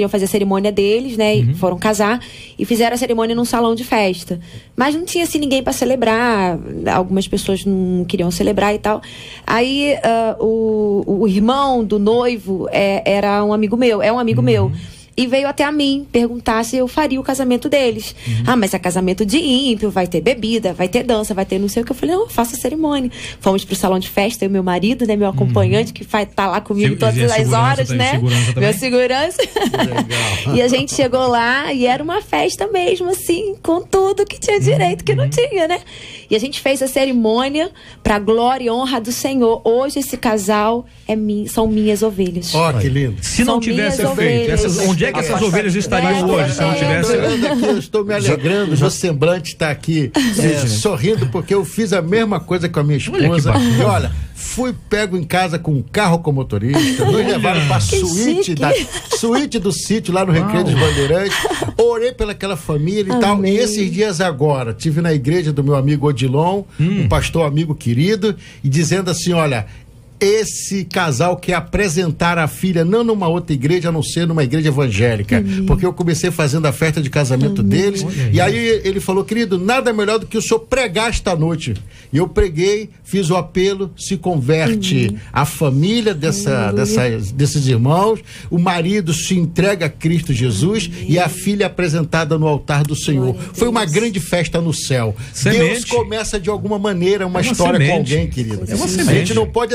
fazer a cerimônia deles, né? E foram casar e fizeram a cerimônia num salão de festa. Mas não tinha assim ninguém para celebrar. Algumas pessoas não queriam celebrar e tal. Aí o irmão do noivo era um amigo meu, é um amigo meu. E veio até a mim perguntar se eu faria o casamento deles. Mas é casamento de ímpio, vai ter bebida, vai ter dança, vai ter não sei o que. Eu falei, não, eu faço a cerimônia. Fomos pro salão de festa, eu e meu marido, né, meu acompanhante, que tá lá comigo todas as horas, né? Meu segurança. E a gente chegou lá e era uma festa mesmo, assim, com tudo que tinha direito, que não tinha, né? E a gente fez a cerimônia pra glória e honra do Senhor. Hoje esse casal são minhas ovelhas. Ó, que lindo. Se não tivesse feito, onde é que essas ovelhas estariam hoje se não tivesse? Eu estou me alegrando, o semblante está aqui sorrindo, porque eu fiz a mesma coisa com a minha esposa. E olha, fui pego em casa com um carro com motorista, nos levaram para a suíte do sítio lá no Recreio dos Bandeirantes, orei pelaquela família e tal. E esses dias agora, tive na igreja do meu amigo Odilon, um pastor amigo querido, e dizendo assim, olha, esse casal quer apresentar a filha não numa outra igreja, a não ser numa igreja evangélica, porque eu comecei fazendo a festa de casamento deles, e aí ele falou, querido, nada melhor do que o senhor pregar esta noite. E eu preguei, fiz o apelo, se converte a família desses irmãos, o marido se entrega a Cristo Jesus e a filha é apresentada no altar do Senhor. Foi uma grande festa no céu. Deus começa de alguma maneira uma história com alguém, querido. A gente não pode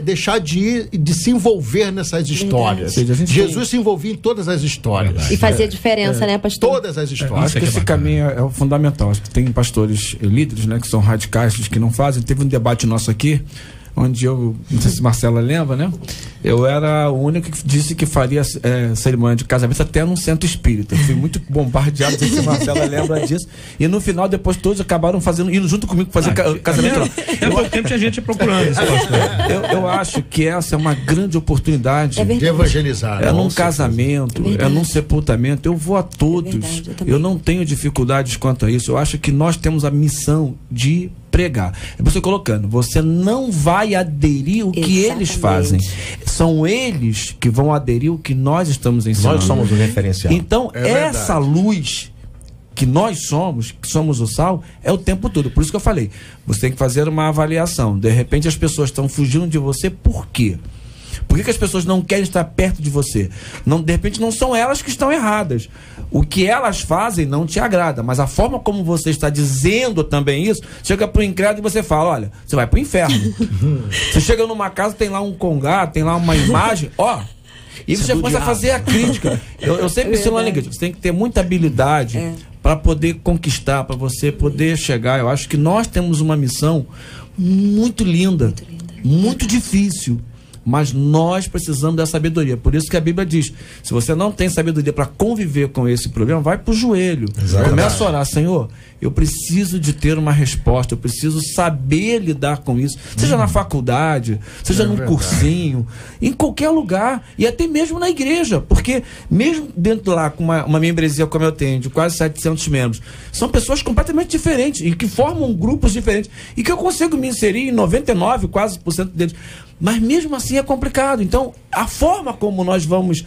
deixar de se envolver nessas histórias. Jesus se envolvia em todas as histórias. E fazia diferença, né, pastor? Todas as histórias. Acho que esse caminho é o fundamental. Acho que tem pastores líderes, né, que são radicais, que não fazem. Teve um debate nosso aqui, onde eu, não sei se Marcela lembra, né? Eu era o único que disse que faria cerimônia de casamento até num centro espírita. Fui muito bombardeado, não sei se Marcela lembra disso. E no final, depois todos acabaram indo junto comigo fazer casamento lá. Há pouco tempo tinha gente procurando isso. Eu acho que essa é uma grande oportunidade de evangelizar. É num casamento, é num sepultamento. Eu vou a todos. Eu não tenho dificuldades quanto a isso. Eu acho que nós temos a missão de pregar. É você colocando, você não vai aderir o que eles fazem. São eles que vão aderir o que nós estamos ensinando. Nós somos o referencial. Então, essa luz que nós somos, que somos o sal, é o tempo todo. Por isso que eu falei, você tem que fazer uma avaliação. De repente as pessoas estão fugindo de você, por quê? Por que as pessoas não querem estar perto de você? De repente não são elas que estão erradas. O que elas fazem não te agrada, mas a forma como você está dizendo também isso, chega para o incrédulo e você fala, olha, você vai para o inferno. Você chega numa casa, tem lá um congá, tem lá uma imagem, E você começa a fazer a crítica. Eu sempre ensino lá na igreja, você tem que ter muita habilidade para poder conquistar, para você poder chegar. Eu acho que nós temos uma missão muito linda, muito difícil. Mas nós precisamos da sabedoria. Por isso que a Bíblia diz, se você não tem sabedoria para conviver com esse problema, vai para o joelho. Começa a orar, Senhor, eu preciso de ter uma resposta, eu preciso saber lidar com isso. Seja na faculdade, seja num cursinho, em qualquer lugar, e até mesmo na igreja. Porque mesmo dentro lá, com uma membresia como eu tenho, de quase 700 membros, são pessoas completamente diferentes, e que formam grupos diferentes, e que eu consigo me inserir em 99%, quase por cento deles. Mas mesmo assim é complicado. Então, a forma como nós vamos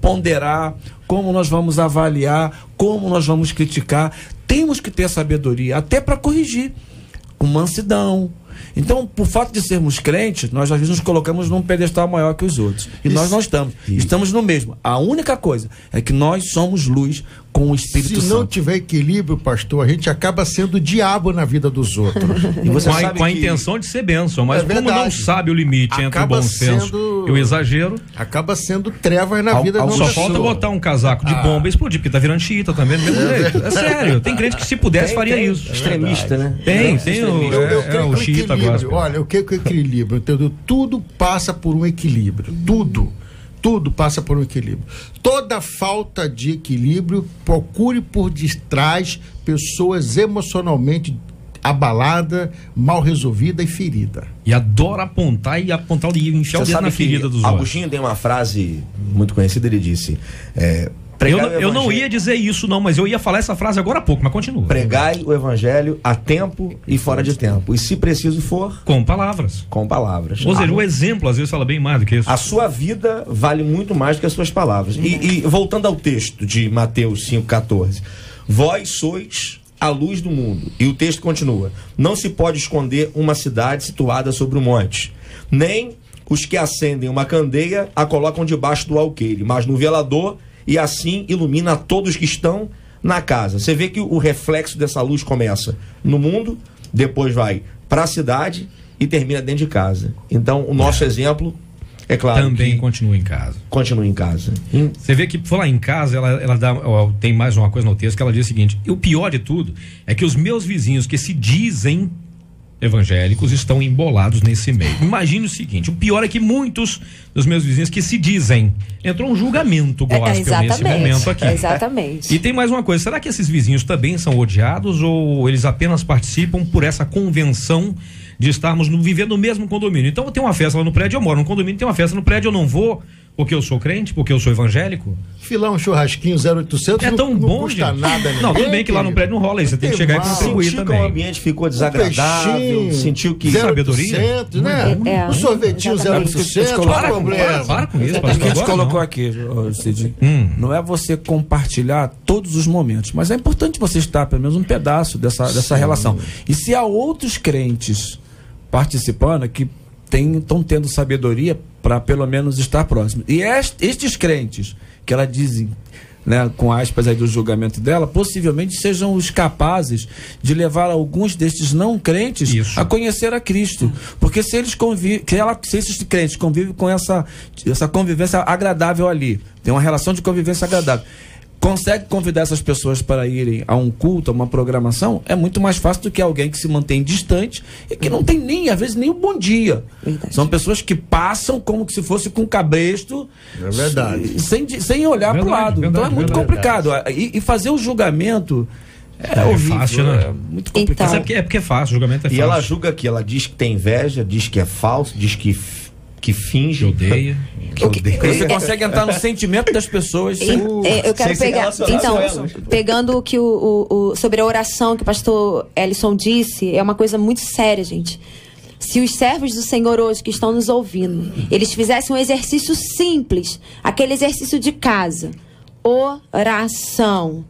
ponderar, como nós vamos avaliar, como nós vamos criticar, temos que ter sabedoria, até para corrigir, com mansidão. Então, por fato de sermos crentes, nós às vezes nos colocamos num pedestal maior que os outros. E nós não estamos. Estamos no mesmo. A única coisa é que nós somos luz com o Espírito Santo. Se não tiver equilíbrio, pastor, a gente acaba sendo diabo na vida dos outros. E você com a intenção de ser bênção, mas como não sabe o limite entre o bom senso e o exagero, acaba sendo trevas na vida dos outros. Só falta botar um casaco de bomba e explodir, porque tá virando xiita também do mesmo jeito. É sério, tem crente que se pudesse faria isso. Extremista, né? Tem o xiita agora. Olha, o que é o equilíbrio? Entendeu? Tudo passa por um equilíbrio. Tudo passa por um equilíbrio. Toda falta de equilíbrio, procure por detrás pessoas emocionalmente abalada, mal resolvida e ferida. E adora apontar e enfiar o dedo na ferida dos outros. Agostinho tem uma frase muito conhecida, ele disse... Eu não ia dizer isso não, mas eu ia falar essa frase agora há pouco, mas continua. Pregai o evangelho a tempo e fora de tempo. E se preciso for... Com palavras. Com palavras. Ou seja, o exemplo às vezes fala bem mais do que isso. A sua vida vale muito mais do que as suas palavras. E voltando ao texto de Mateus 5,14. Vós sois a luz do mundo. E o texto continua. Não se pode esconder uma cidade situada sobre um monte. Nem os que acendem uma candeia a colocam debaixo do alqueire, mas no velador... E assim ilumina todos que estão na casa. Você vê que o reflexo dessa luz começa no mundo, depois vai para a cidade e termina dentro de casa. Então, o nosso exemplo, é claro, também continua em casa. Continua em casa. Você vê que, falar em casa, ela tem mais uma coisa no texto que ela diz o seguinte: e o pior de tudo é que os meus vizinhos que se dizem evangélicos estão embolados nesse meio. Imagine o seguinte: o pior é que muitos dos meus vizinhos que se dizem, entrou um julgamento gospel nesse momento aqui. Exatamente. E tem mais uma coisa: será que esses vizinhos também são odiados ou eles apenas participam por essa convenção de estarmos vivendo no mesmo condomínio? Então tem uma festa lá no prédio, eu moro num condomínio, tem uma festa no prédio, eu não vou porque eu sou crente, porque eu sou evangélico? Filar um churrasquinho 0800 é tão bom, não custa nada. Não, tudo bem que lá no prédio não rola isso, você tem que chegar e contribuir também. O ambiente ficou desagradável, sentiu que... Sabedoria? Né? Um sorvetinho 0800, qual é o problema? Para com isso. Acho que a gente colocou aqui, Cid, não é você compartilhar todos os momentos, mas é importante você estar pelo menos um pedaço dessa relação. E se há outros crentes participando que estão tendo sabedoria para pelo menos estar próximo. E estes crentes que ela dizem, né, com aspas aí do julgamento dela, possivelmente sejam os capazes de levar alguns destes não crentes a conhecer a Cristo. Porque se eles se esses crentes convivem com essa convivência agradável ali, tem uma relação de convivência agradável, consegue convidar essas pessoas para irem a um culto, a uma programação, é muito mais fácil do que alguém que se mantém distante e que não tem nem, às vezes, nem um bom dia. Verdade. São pessoas que passam como se fosse com cabresto, sem olhar para o lado. Verdade, então é muito complicado. E fazer o julgamento é horrível, fácil, né? É muito complicado. Então, é porque é fácil, o julgamento é fácil. E ela julga aqui, ela diz que tem inveja, diz que é falso, diz que finge, odeia. Você consegue entrar no sentimento das pessoas. Eu quero pegar, então, pegando o que sobre a oração que o pastor Ellison disse, é uma coisa muito séria, gente. Se os servos do Senhor hoje que estão nos ouvindo, eles fizessem um exercício simples, aquele exercício de casa, oração.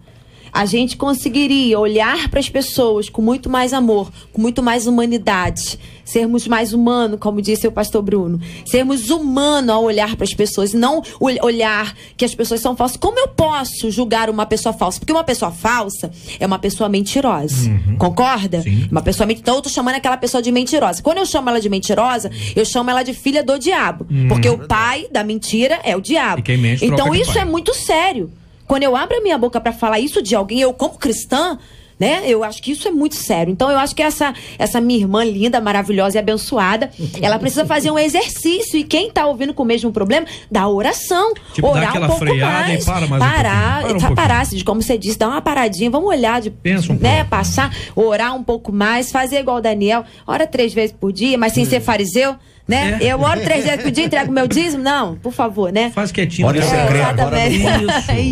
a gente conseguiria olhar para as pessoas com muito mais amor, com muito mais humanidade, sermos mais humanos, como disse o pastor Bruno, sermos humanos ao olhar para as pessoas, não olhar que as pessoas são falsas. Como eu posso julgar uma pessoa falsa? Porque uma pessoa falsa é uma pessoa mentirosa, concorda? Sim. Uma pessoa mentirosa. Então eu tô chamando aquela pessoa de mentirosa. Quando eu chamo ela de mentirosa, eu chamo ela de filha do diabo, porque o pai da mentira é o diabo. E quem mente então troca de isso pai. é muito sério. Quando eu abro a minha boca para falar isso de alguém, eu como cristã, né? Eu acho que isso é muito sério. Então eu acho que essa minha irmã linda, maravilhosa e abençoada, ela precisa fazer um exercício. E quem tá ouvindo com o mesmo problema, dá oração. Tipo, dá orar aquela um pouco freada mais. e para mais um pouquinho. Parar, como você disse, dar uma paradinha, vamos olhar Pensa um né? pouco. Passar, orar um pouco mais, fazer igual o Daniel, ora 3 vezes por dia, mas sem ser fariseu, né? Eu oro 3 vezes por dia, entrego meu dízimo? Não, por favor, né? Faz quietinho. Olha né? o secreto. Exatamente.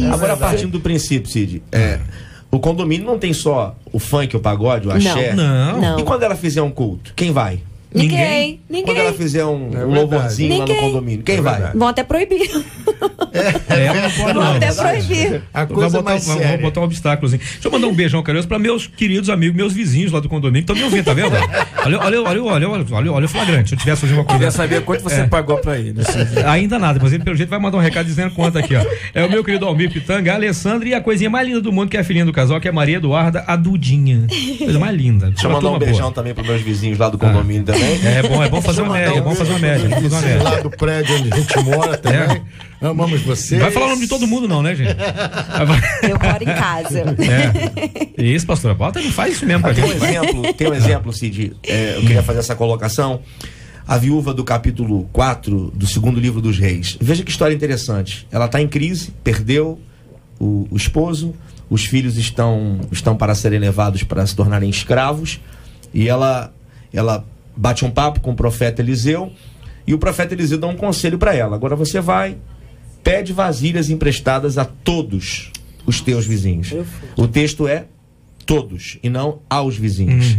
Isso. Agora, partindo do princípio, Cid, o condomínio não tem só o funk, o pagode, o axé. Não. E quando ela fizer um culto, quem vai? Ninguém. Quando ela fizer um louvorzinho lá no Ninguém. condomínio, quem vai? Vão até proibir. Não pode Vão não. até proibir. A Vai coisa botar, mais vamos séria. botar um obstáculozinho. Deixa eu mandar um beijão carinhoso para meus queridos amigos, meus vizinhos lá do condomínio. Estão me ouvindo, tá vendo? Olha o flagrante. Se eu tivesse fazendo uma Queria coisa. saber quanto você pagou pra ele. Ainda nada, mas ele pelo jeito vai mandar um recado dizendo quanto aqui, ó. É o meu querido Almir Pitanga, a Alessandra e a coisinha mais linda do mundo, que é a filhinha do casal, que é a Maria Eduarda, a Dudinha. Coisa mais linda. Deixa eu mandar um beijão também para meus vizinhos lá do condomínio também. É bom fazer uma média, vamos fazer uma média. Vamos fazer uma média. Lá do prédio onde a gente mora também. Amamos você. Não vai falar o nome de todo mundo, não, né, gente? Eu moro em casa. Isso, pastora Pauta, não faz isso mesmo com a gente. Tem um exemplo, Cid, eu queria fazer essa colocação. A viúva do capítulo 4 do 2º livro dos Reis. Veja que história interessante. Ela está em crise, perdeu o esposo, os filhos estão para serem levados para se tornarem escravos, e ela bate um papo com o profeta Eliseu, e o profeta Eliseu dá um conselho para ela. Agora você vai, pede vasilhas emprestadas a todos os teus vizinhos. O texto é todos, e não aos vizinhos.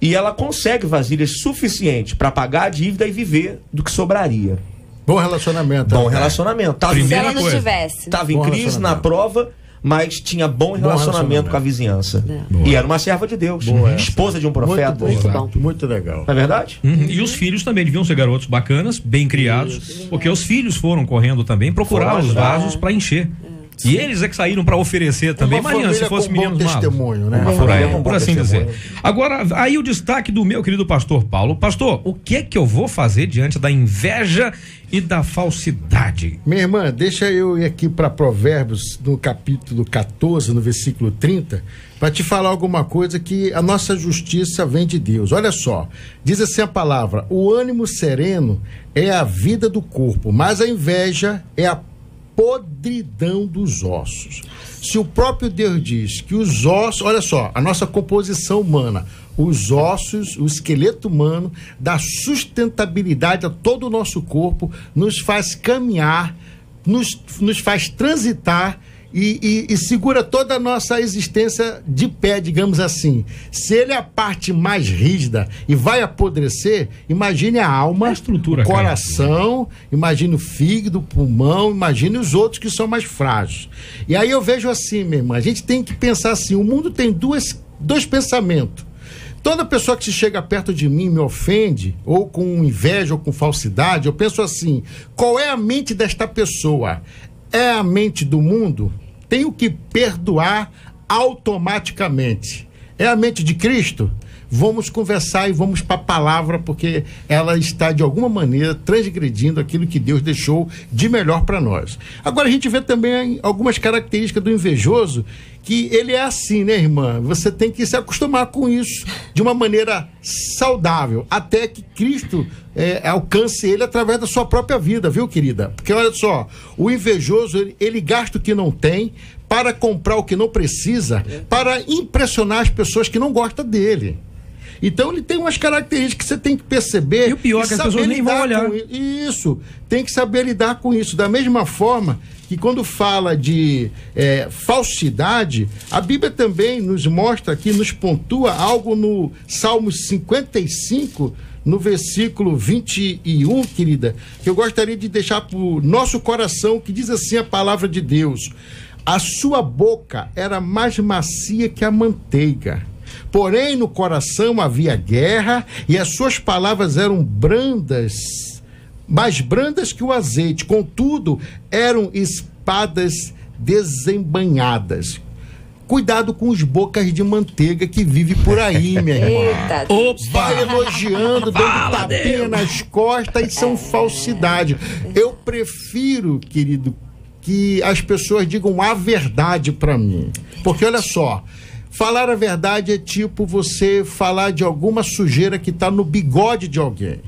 E ela consegue vasilhas suficientes para pagar a dívida e viver do que sobraria. Bom relacionamento. Bom relacionamento. Tava Se Primeira ela não coisa. tivesse. Estava em Bom crise na relacionamento. prova, mas tinha bom relacionamento com a vizinhança. Boa. E era uma serva de Deus, esposa de um profeta. Muito bom. bom. Muito legal. Não é verdade? E os filhos também deviam ser garotos bacanas, bem criados, porque os filhos foram correndo também procurar Foram os ajudar. vasos para encher. E eles é que saíram para oferecer também. Uma Imagina se família fosse com bom meninos maus. testemunho, né? Uma Por família aí, com por bom assim testemunho. dizer. Agora, aí o destaque do meu querido pastor Paulo. Pastor, o que é que eu vou fazer diante da inveja e da falsidade? Minha irmã, deixa eu ir aqui para Provérbios, no capítulo 14, no versículo 30, para te falar alguma coisa que a nossa justiça vem de Deus. Olha só, diz assim a palavra: o ânimo sereno é a vida do corpo, mas a inveja é a podridão dos ossos. Se o próprio Deus diz que os ossos, olha só, a nossa composição humana, os ossos, o esqueleto humano, dá sustentabilidade a todo o nosso corpo, nos faz caminhar, nos faz transitar e segura toda a nossa existência de pé, digamos assim. Se ele é a parte mais rígida e vai apodrecer, imagine a alma, A estrutura o coração, imagine o fígado, o pulmão, imagine os outros que são mais frágeis. E aí eu vejo assim, minha irmã, a gente tem que pensar assim, o mundo tem dois pensamentos. Toda pessoa que se chega perto de mim me ofende, ou com inveja, ou com falsidade, eu penso assim: qual é a mente desta pessoa? É a mente do mundo? Tenho que perdoar automaticamente. É a mente de Cristo? Vamos conversar e vamos para a palavra, porque ela está, de alguma maneira, transgredindo aquilo que Deus deixou de melhor para nós. Agora, a gente vê também algumas características do invejoso, que ele é assim, né, irmã? Você tem que se acostumar com isso de uma maneira saudável, até que Cristo alcance ele através da sua própria vida, viu, querida? Porque, olha só, o invejoso, ele gasta o que não tem para comprar o que não precisa, para impressionar as pessoas que não gostam dele. Então ele tem umas características que você tem que perceber. E o pior é que as pessoas nem vão olhar. Isso, tem que saber lidar com isso. Da mesma forma que quando fala de falsidade, a Bíblia também nos mostra aqui, nos pontua algo no Salmos 55, no versículo 21, querida, que eu gostaria de deixar para o nosso coração, que diz assim a palavra de Deus: A sua boca era mais macia que a manteiga. Porém, no coração havia guerra e as suas palavras eram brandas, mais brandas que o azeite. Contudo, eram espadas desembainhadas. Cuidado com os bocas de manteiga que vive por aí, minha irmã. Eita. Vai elogiando, dando tapinha nas costas e são falsidade. Eu prefiro, querido, que as pessoas digam a verdade pra mim. Porque olha só, falar a verdade é tipo você falar de alguma sujeira que tá no bigode de alguém.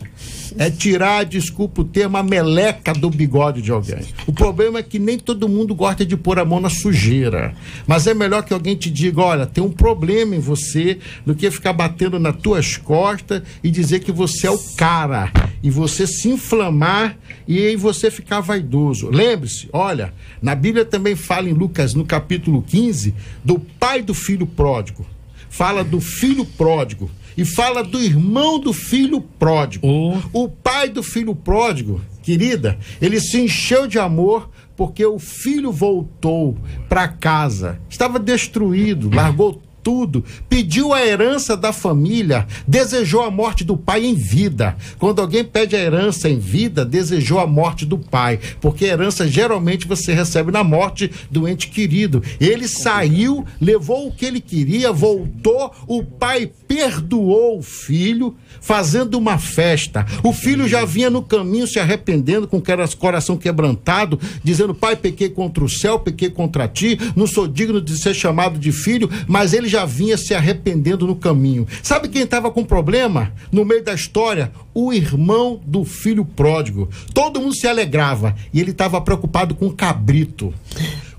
É tirar, desculpa o termo, a meleca do bigode de alguém. O problema é que nem todo mundo gosta de pôr a mão na sujeira. Mas é melhor que alguém te diga, olha, tem um problema em você, do que ficar batendo nas tuas costas e dizer que você é o cara. E você se inflamar e aí você ficar vaidoso. Lembre-se, olha, na Bíblia também fala em Lucas, no capítulo 15, do pai do filho pródigo. Fala do filho pródigo. E fala do irmão do filho pródigo. O pai do filho pródigo, querida, ele se encheu de amor porque o filho voltou para casa. Estava destruído, largou tudo, pediu a herança da família, desejou a morte do pai em vida. Quando alguém pede a herança em vida, desejou a morte do pai, porque a herança geralmente você recebe na morte do ente querido. Ele saiu, levou o que ele queria, voltou, o pai perdoou o filho, fazendo uma festa. O filho já vinha no caminho se arrependendo, com o coração quebrantado, dizendo, pai, pequei contra o céu, pequei contra ti, não sou digno de ser chamado de filho, mas ele já vinha se arrependendo no caminho. Sabe quem estava com problema no meio da história? O irmão do filho pródigo. Todo mundo se alegrava e ele estava preocupado com cabrito.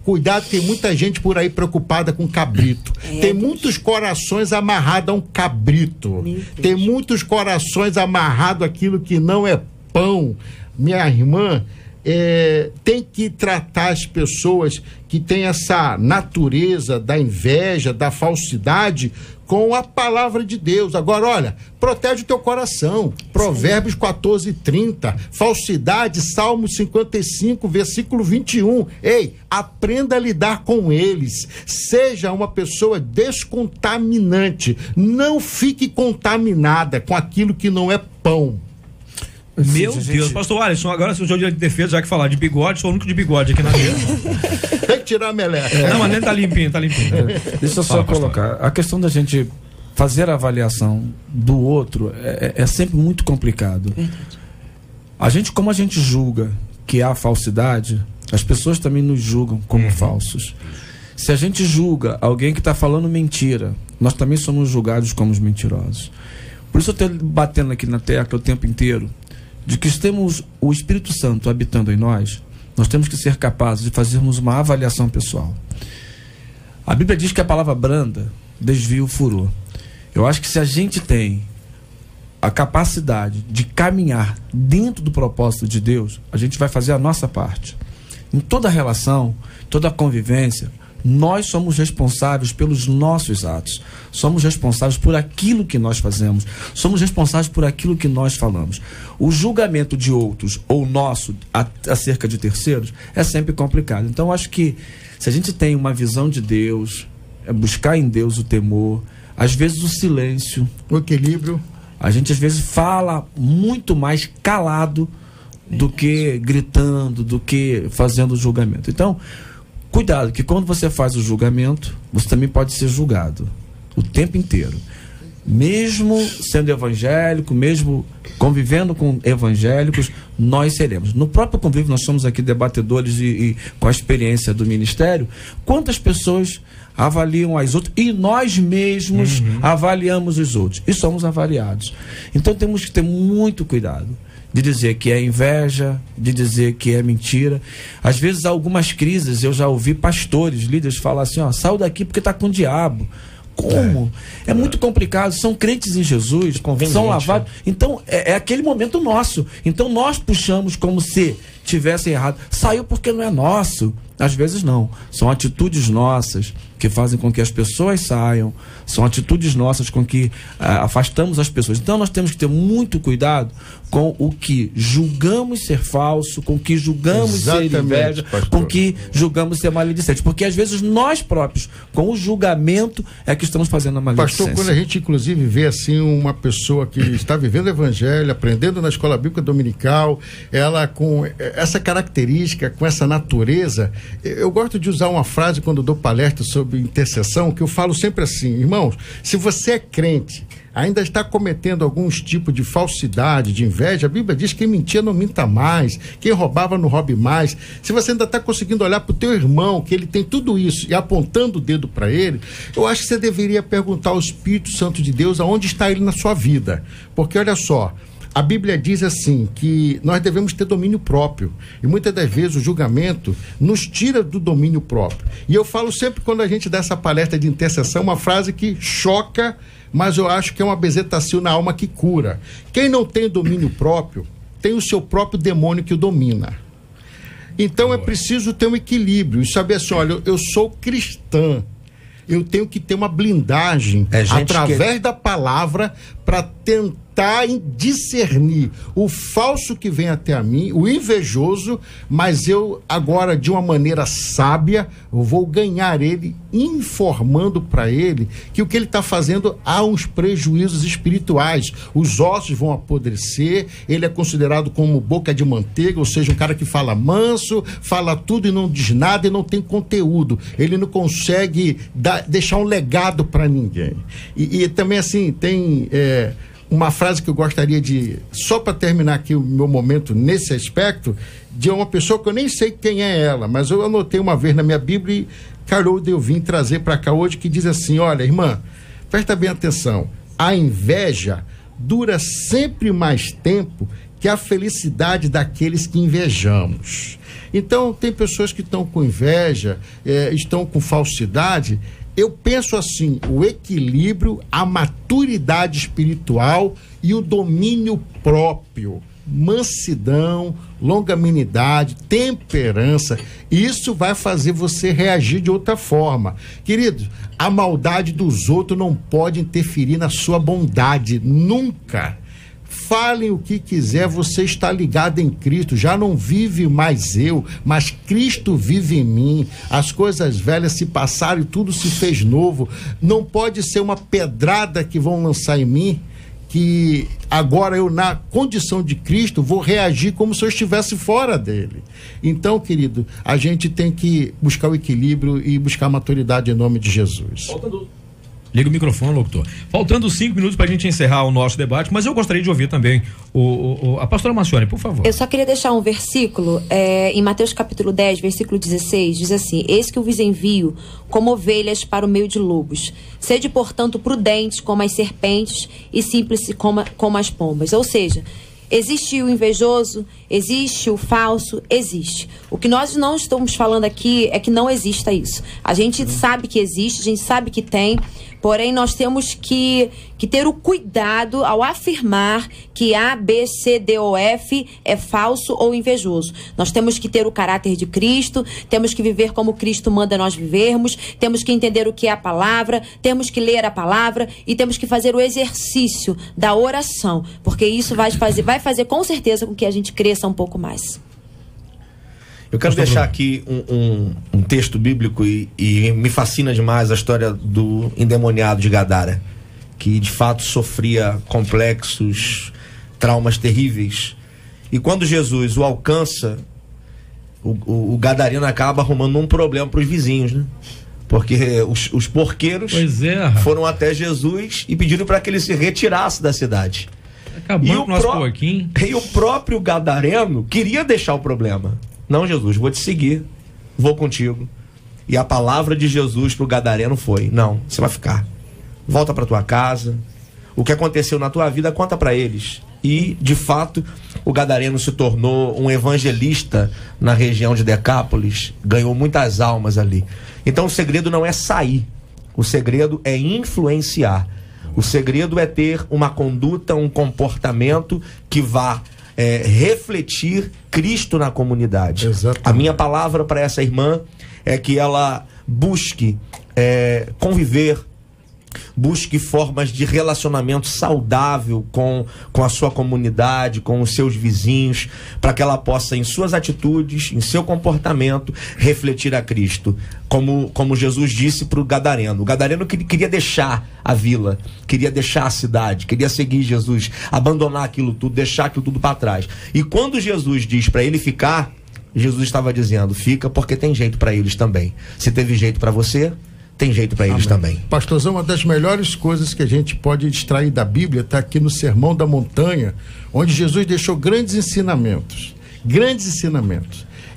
Cuidado, tem muita gente por aí preocupada com cabrito. Tem muitos corações amarrados a um cabrito. Tem muitos corações amarrados àquilo que não é pão. Minha irmã, tem que tratar as pessoas que têm essa natureza da inveja, da falsidade, com a palavra de Deus. Agora, olha, protege o teu coração. Provérbios 14:30, falsidade, Salmo 55, versículo 21. Ei, aprenda a lidar com eles. Seja uma pessoa descontaminante. Não fique contaminada com aquilo que não é pão. Meu Deus, pastor Alisson, agora se o senhor de defesa, já que falar de bigode, sou o único de bigode aqui na mesa. Tem que tirar a meleca. Não, mas nem tá limpinho, tá limpinho. Deixa eu só colocar, a questão da gente fazer a avaliação do outro é sempre muito complicado. Como a gente julga que há falsidade, as pessoas também nos julgam como falsos. Se a gente julga alguém que está falando mentira, nós também somos julgados como os mentirosos. Por isso eu estou batendo aqui na tecla o tempo inteiro de que temos o Espírito Santo habitando em nós temos que ser capazes de fazermos uma avaliação pessoal. A Bíblia diz que a palavra branda desvia o furor. Eu acho que se a gente tem a capacidade de caminhar dentro do propósito de Deus, a gente vai fazer a nossa parte. Em toda relação, toda convivência, nós somos responsáveis pelos nossos atos. Somos responsáveis por aquilo que nós fazemos. Somos responsáveis por aquilo que nós falamos. O julgamento de outros ou nosso acerca de terceiros é sempre complicado. Então, acho que se a gente tem uma visão de Deus, buscar em Deus o temor, às vezes o silêncio, o equilíbrio. A gente às vezes fala muito mais calado do que gritando, do que fazendo o julgamento. Então, cuidado, que quando você faz o julgamento, você também pode ser julgado o tempo inteiro. Mesmo sendo evangélico, mesmo convivendo com evangélicos, nós seremos. No próprio convívio, nós somos aqui debatedores e com a experiência do ministério, quantas pessoas avaliam as outras e nós mesmos avaliamos os outros e somos avaliados. Então temos que ter muito cuidado de dizer que é inveja, de dizer que é mentira. Às vezes, algumas crises, eu já ouvi pastores, líderes falar assim, saiu daqui porque está com o diabo. Como? É muito complicado. São crentes em Jesus, são lavados. Então, é aquele momento nosso. Então, nós puxamos como se tivessem errado. Saiu porque não é nosso. Às vezes não. São atitudes nossas que fazem com que as pessoas saiam. São atitudes nossas com que afastamos as pessoas. Então nós temos que ter muito cuidado com o que julgamos ser falso, com o que julgamos ser inveja, com o que julgamos ser maledicente. Porque às vezes nós próprios, com o julgamento, é que estamos fazendo a maledicência. Pastor, quando a gente inclusive vê assim uma pessoa que está vivendo o evangelho, aprendendo na escola bíblica dominical, ela com essa característica, com essa natureza, eu gosto de usar uma frase quando dou palestra sobre intercessão, que eu falo sempre assim: irmãos, se você é crente, ainda está cometendo alguns tipos de falsidade, de inveja, a Bíblia diz que quem mentia não minta mais, quem roubava não roube mais. Se você ainda está conseguindo olhar para o teu irmão, que ele tem tudo isso, e apontando o dedo para ele, eu acho que você deveria perguntar ao Espírito Santo de Deus aonde está ele na sua vida. Porque olha só, a Bíblia diz assim, que nós devemos ter domínio próprio, e muitas das vezes o julgamento nos tira do domínio próprio. E eu falo sempre, quando a gente dá essa palestra de intercessão, uma frase que choca, mas eu acho que é uma bezetacil na alma que cura. Quem não tem domínio próprio, tem o seu próprio demônio que o domina. Então é preciso ter um equilíbrio e saber assim: olha, eu sou cristã, eu tenho que ter uma blindagem através da palavra para tentar discernir o falso que vem até a mim, o invejoso, mas eu agora, de uma maneira sábia, eu vou ganhar ele informando para ele que o que ele está fazendo há uns prejuízos espirituais. Os ossos vão apodrecer, ele é considerado como boca de manteiga, ou seja, um cara que fala manso, fala tudo e não diz nada e não tem conteúdo. Ele não consegue deixar um legado para ninguém. E também assim, tem uma frase que eu gostaria de, só para terminar aqui o meu momento nesse aspecto, de uma pessoa que eu nem sei quem é ela, mas eu anotei uma vez na minha Bíblia e calhou de eu vim trazer para cá hoje, que diz assim: olha, irmã, presta bem atenção, a inveja dura sempre mais tempo que a felicidade daqueles que invejamos. Então tem pessoas que estão com inveja, estão com falsidade. Eu penso assim: o equilíbrio, a maturidade espiritual e o domínio próprio, mansidão, longanimidade, temperança, isso vai fazer você reagir de outra forma. Querido, a maldade dos outros não pode interferir na sua bondade, nunca. Falem o que quiser, você está ligado em Cristo, já não vive mais eu, mas Cristo vive em mim. As coisas velhas se passaram e tudo se fez novo. Não pode ser uma pedrada que vão lançar em mim, que agora eu, na condição de Cristo, vou reagir como se eu estivesse fora dele. Então, querido, a gente tem que buscar o equilíbrio e buscar a maturidade em nome de Jesus. Liga o microfone, locutor. Faltando 5 minutos para a gente encerrar o nosso debate, mas eu gostaria de ouvir também a pastora Marcione, por favor. Eu só queria deixar um versículo, em Mateus capítulo 10, versículo 16, diz assim: eis que eu vos envio como ovelhas para o meio de lobos. Sede, portanto, prudentes como as serpentes e simples como as pombas. Ou seja, existe o invejoso, existe o falso, existe. O que nós não estamos falando aqui é que não exista isso. A gente sabe que existe, a gente sabe que tem, porém nós temos que ter o cuidado ao afirmar que A, B, C, D ou F é falso ou invejoso. Nós temos que ter o caráter de Cristo, temos que viver como Cristo manda nós vivermos, temos que entender o que é a palavra, temos que ler a palavra e temos que fazer o exercício da oração, porque isso vai fazer com certeza com que a gente cresça um pouco mais. Eu quero deixar aqui um texto bíblico e me fascina demais a história do endemoniado de Gadara, que de fato sofria complexos, traumas terríveis. E quando Jesus o alcança, o gadareno acaba arrumando um problema para os vizinhos, né? Porque os porqueiros foram até Jesus e pediram para que ele se retirasse da cidade. Acabando com o nosso porquinho. E o próprio gadareno queria deixar o problema. Não, Jesus, vou te seguir, vou contigo. E a palavra de Jesus para o gadareno foi: não, você vai ficar, volta para tua casa, o que aconteceu na tua vida conta para eles. E de fato o gadareno se tornou um evangelista na região de Decápolis, ganhou muitas almas ali. Então o segredo não é sair, o segredo é influenciar, o segredo é ter uma conduta, um comportamento que vá refletir Cristo na comunidade. Exatamente. A minha palavra para essa irmã é que ela busque conviver, busque formas de relacionamento saudável com a sua comunidade, com os seus vizinhos, para que ela possa, em suas atitudes, em seu comportamento, refletir a Cristo. Como Jesus disse para o Gadareno. O Gadareno queria deixar a vila, queria deixar a cidade, queria seguir Jesus, abandonar aquilo tudo, deixar aquilo tudo para trás. E quando Jesus diz para ele ficar, Jesus estava dizendo: fica, porque tem jeito para eles também. Se teve jeito para você, tem jeito para eles também. Pastorzão, uma das melhores coisas que a gente pode extrair da Bíblia está aqui no Sermão da Montanha, onde Jesus deixou grandes ensinamentos.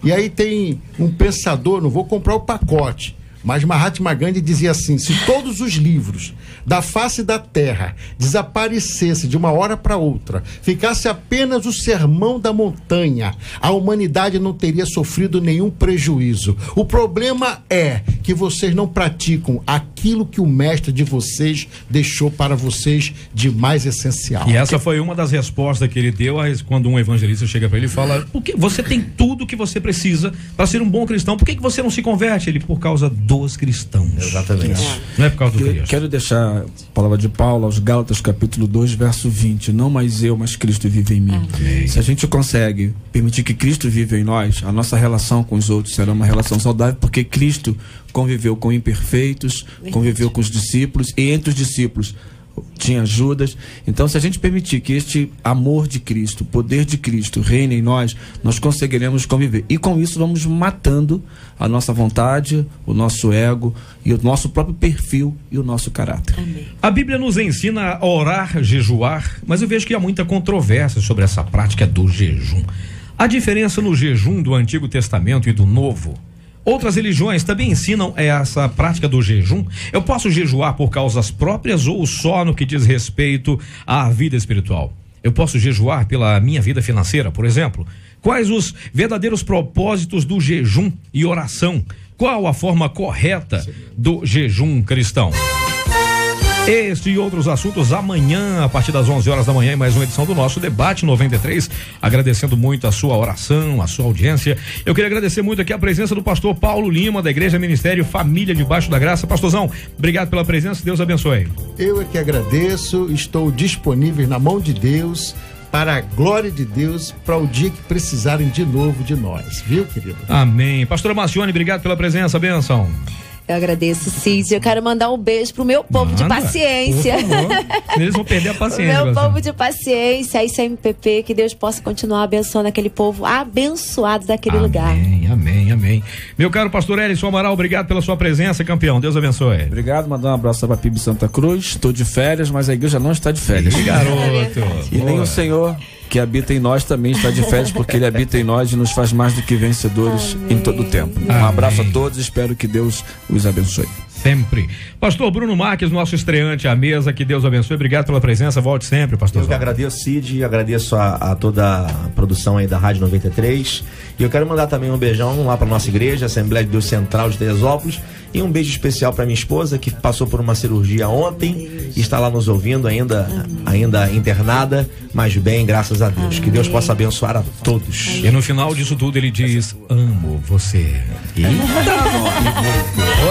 E aí tem um pensador, não vou comprar o pacote, mas Mahatma Gandhi dizia assim: se todos os livros da face da terra desaparecesse de uma hora para outra, ficasse apenas o Sermão da Montanha, a humanidade não teria sofrido nenhum prejuízo. O problema é que vocês não praticam aquilo que o mestre de vocês deixou para vocês de mais essencial. E essa foi uma das respostas que ele deu quando um evangelista chega para ele e fala: por que você tem tudo que você precisa para ser um bom cristão, por que você não se converte? Ele: por causa dos cristãos. Exatamente. Não é por causa do Cristo. Quero deixar a palavra de Paulo aos Gálatas, capítulo 2, verso 20. Não mais eu, mas Cristo vive em mim. Amém. Se a gente consegue permitir que Cristo viva em nós, a nossa relação com os outros será uma relação saudável, porque Cristo conviveu com imperfeitos, conviveu com os discípulos, e entre os discípulos tinha Judas. Então, se a gente permitir que este amor de Cristo, o poder de Cristo reine em nós, nós conseguiremos conviver. E com isso vamos matando a nossa vontade, o nosso ego e o nosso próprio perfil e o nosso caráter. Amém. A Bíblia nos ensina a orar, jejuar, mas eu vejo que há muita controvérsia sobre essa prática do jejum. A diferença no jejum do Antigo Testamento e do Novo? Outras religiões também ensinam essa prática do jejum. Eu posso jejuar por causas próprias ou só no que diz respeito à vida espiritual? Eu posso jejuar pela minha vida financeira, por exemplo? Quais os verdadeiros propósitos do jejum e oração? Qual a forma correta do jejum cristão? Este e outros assuntos amanhã, a partir das 11 horas da manhã, em mais uma edição do nosso Debate 93. Agradecendo muito a sua oração, a sua audiência. Eu queria agradecer muito aqui a presença do pastor Paulo Lima, da Igreja Ministério Família Debaixo da Graça. Pastorzão, obrigado pela presença, Deus abençoe. Eu é que agradeço, estou disponível na mão de Deus, para a glória de Deus, para o dia que precisarem de novo de nós, viu, querido? Amém. Pastora Marcione, obrigado pela presença, bênção. Eu agradeço, Cid. Eu quero mandar um beijo pro meu povo de paciência. Por favor. Eles vão perder a paciência. O meu povo de paciência, aí CMPP, que Deus possa continuar abençoando aquele povo abençoado daquele lugar. Amém, amém. Meu caro pastor Elison Amaral, obrigado pela sua presença, campeão. Deus abençoe. Obrigado, mandar um abraço para PIB Santa Cruz. Estou de férias, mas a igreja não está de férias. Garoto. E nem o Senhor que habita em nós também está de férias, porque Ele habita em nós e nos faz mais do que vencedores em todo o tempo. Um abraço a todos, espero que Deus os abençoe. Sempre. Pastor Bruno Marques, nosso estreante à mesa, que Deus abençoe. Obrigado pela presença, volte sempre, pastor. Eu que agradeço, Cid, agradeço a toda a produção aí da Rádio 93. E eu quero mandar também um beijão lá para nossa igreja, Assembleia de Deus Central de Teresópolis. E um beijo especial para minha esposa, que passou por uma cirurgia ontem e está lá nos ouvindo, ainda internada, mas bem, graças a Deus. Que Deus possa abençoar a todos. E no final disso tudo ele diz: amo você.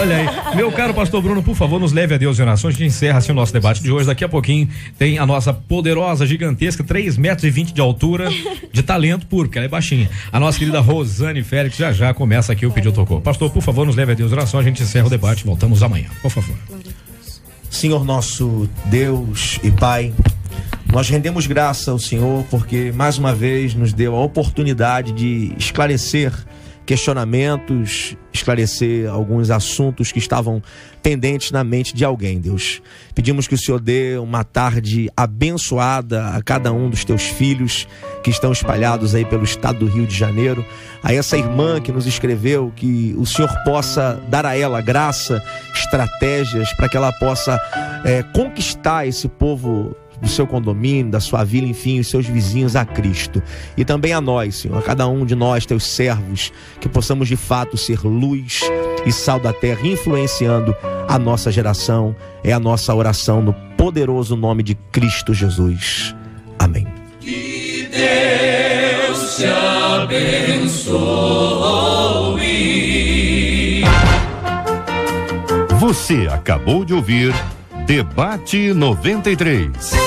Olha aí, meu caro pastor Bruno, por favor, nos leve a Deus em oração. A gente encerra assim o nosso debate de hoje. Daqui a pouquinho tem a nossa poderosa, gigantesca, 3,20 metros de altura, de talento puro, porque ela é baixinha. A nossa querida Rosane Félix já começa aqui o Pediu Tocou. Pastor, por favor, nos leve a Deus em oração. A gente encerra o debate, voltamos amanhã, por favor. Senhor nosso Deus e Pai, nós rendemos graça ao Senhor porque mais uma vez nos deu a oportunidade de esclarecer questionamentos, esclarecer alguns assuntos que estavam pendentes na mente de alguém, Deus. Pedimos que o Senhor dê uma tarde abençoada a cada um dos teus filhos que estão espalhados aí pelo estado do Rio de Janeiro, a essa irmã que nos escreveu, que o Senhor possa dar a ela graça, estratégias para que ela possa conquistar esse povo do seu condomínio, da sua vila, enfim, os seus vizinhos a Cristo. E também a nós, Senhor, a cada um de nós, teus servos, que possamos de fato ser luz e sal da terra, influenciando a nossa geração. É a nossa oração no poderoso nome de Cristo Jesus. Amém. te abençoe. Você acabou de ouvir Debate 93.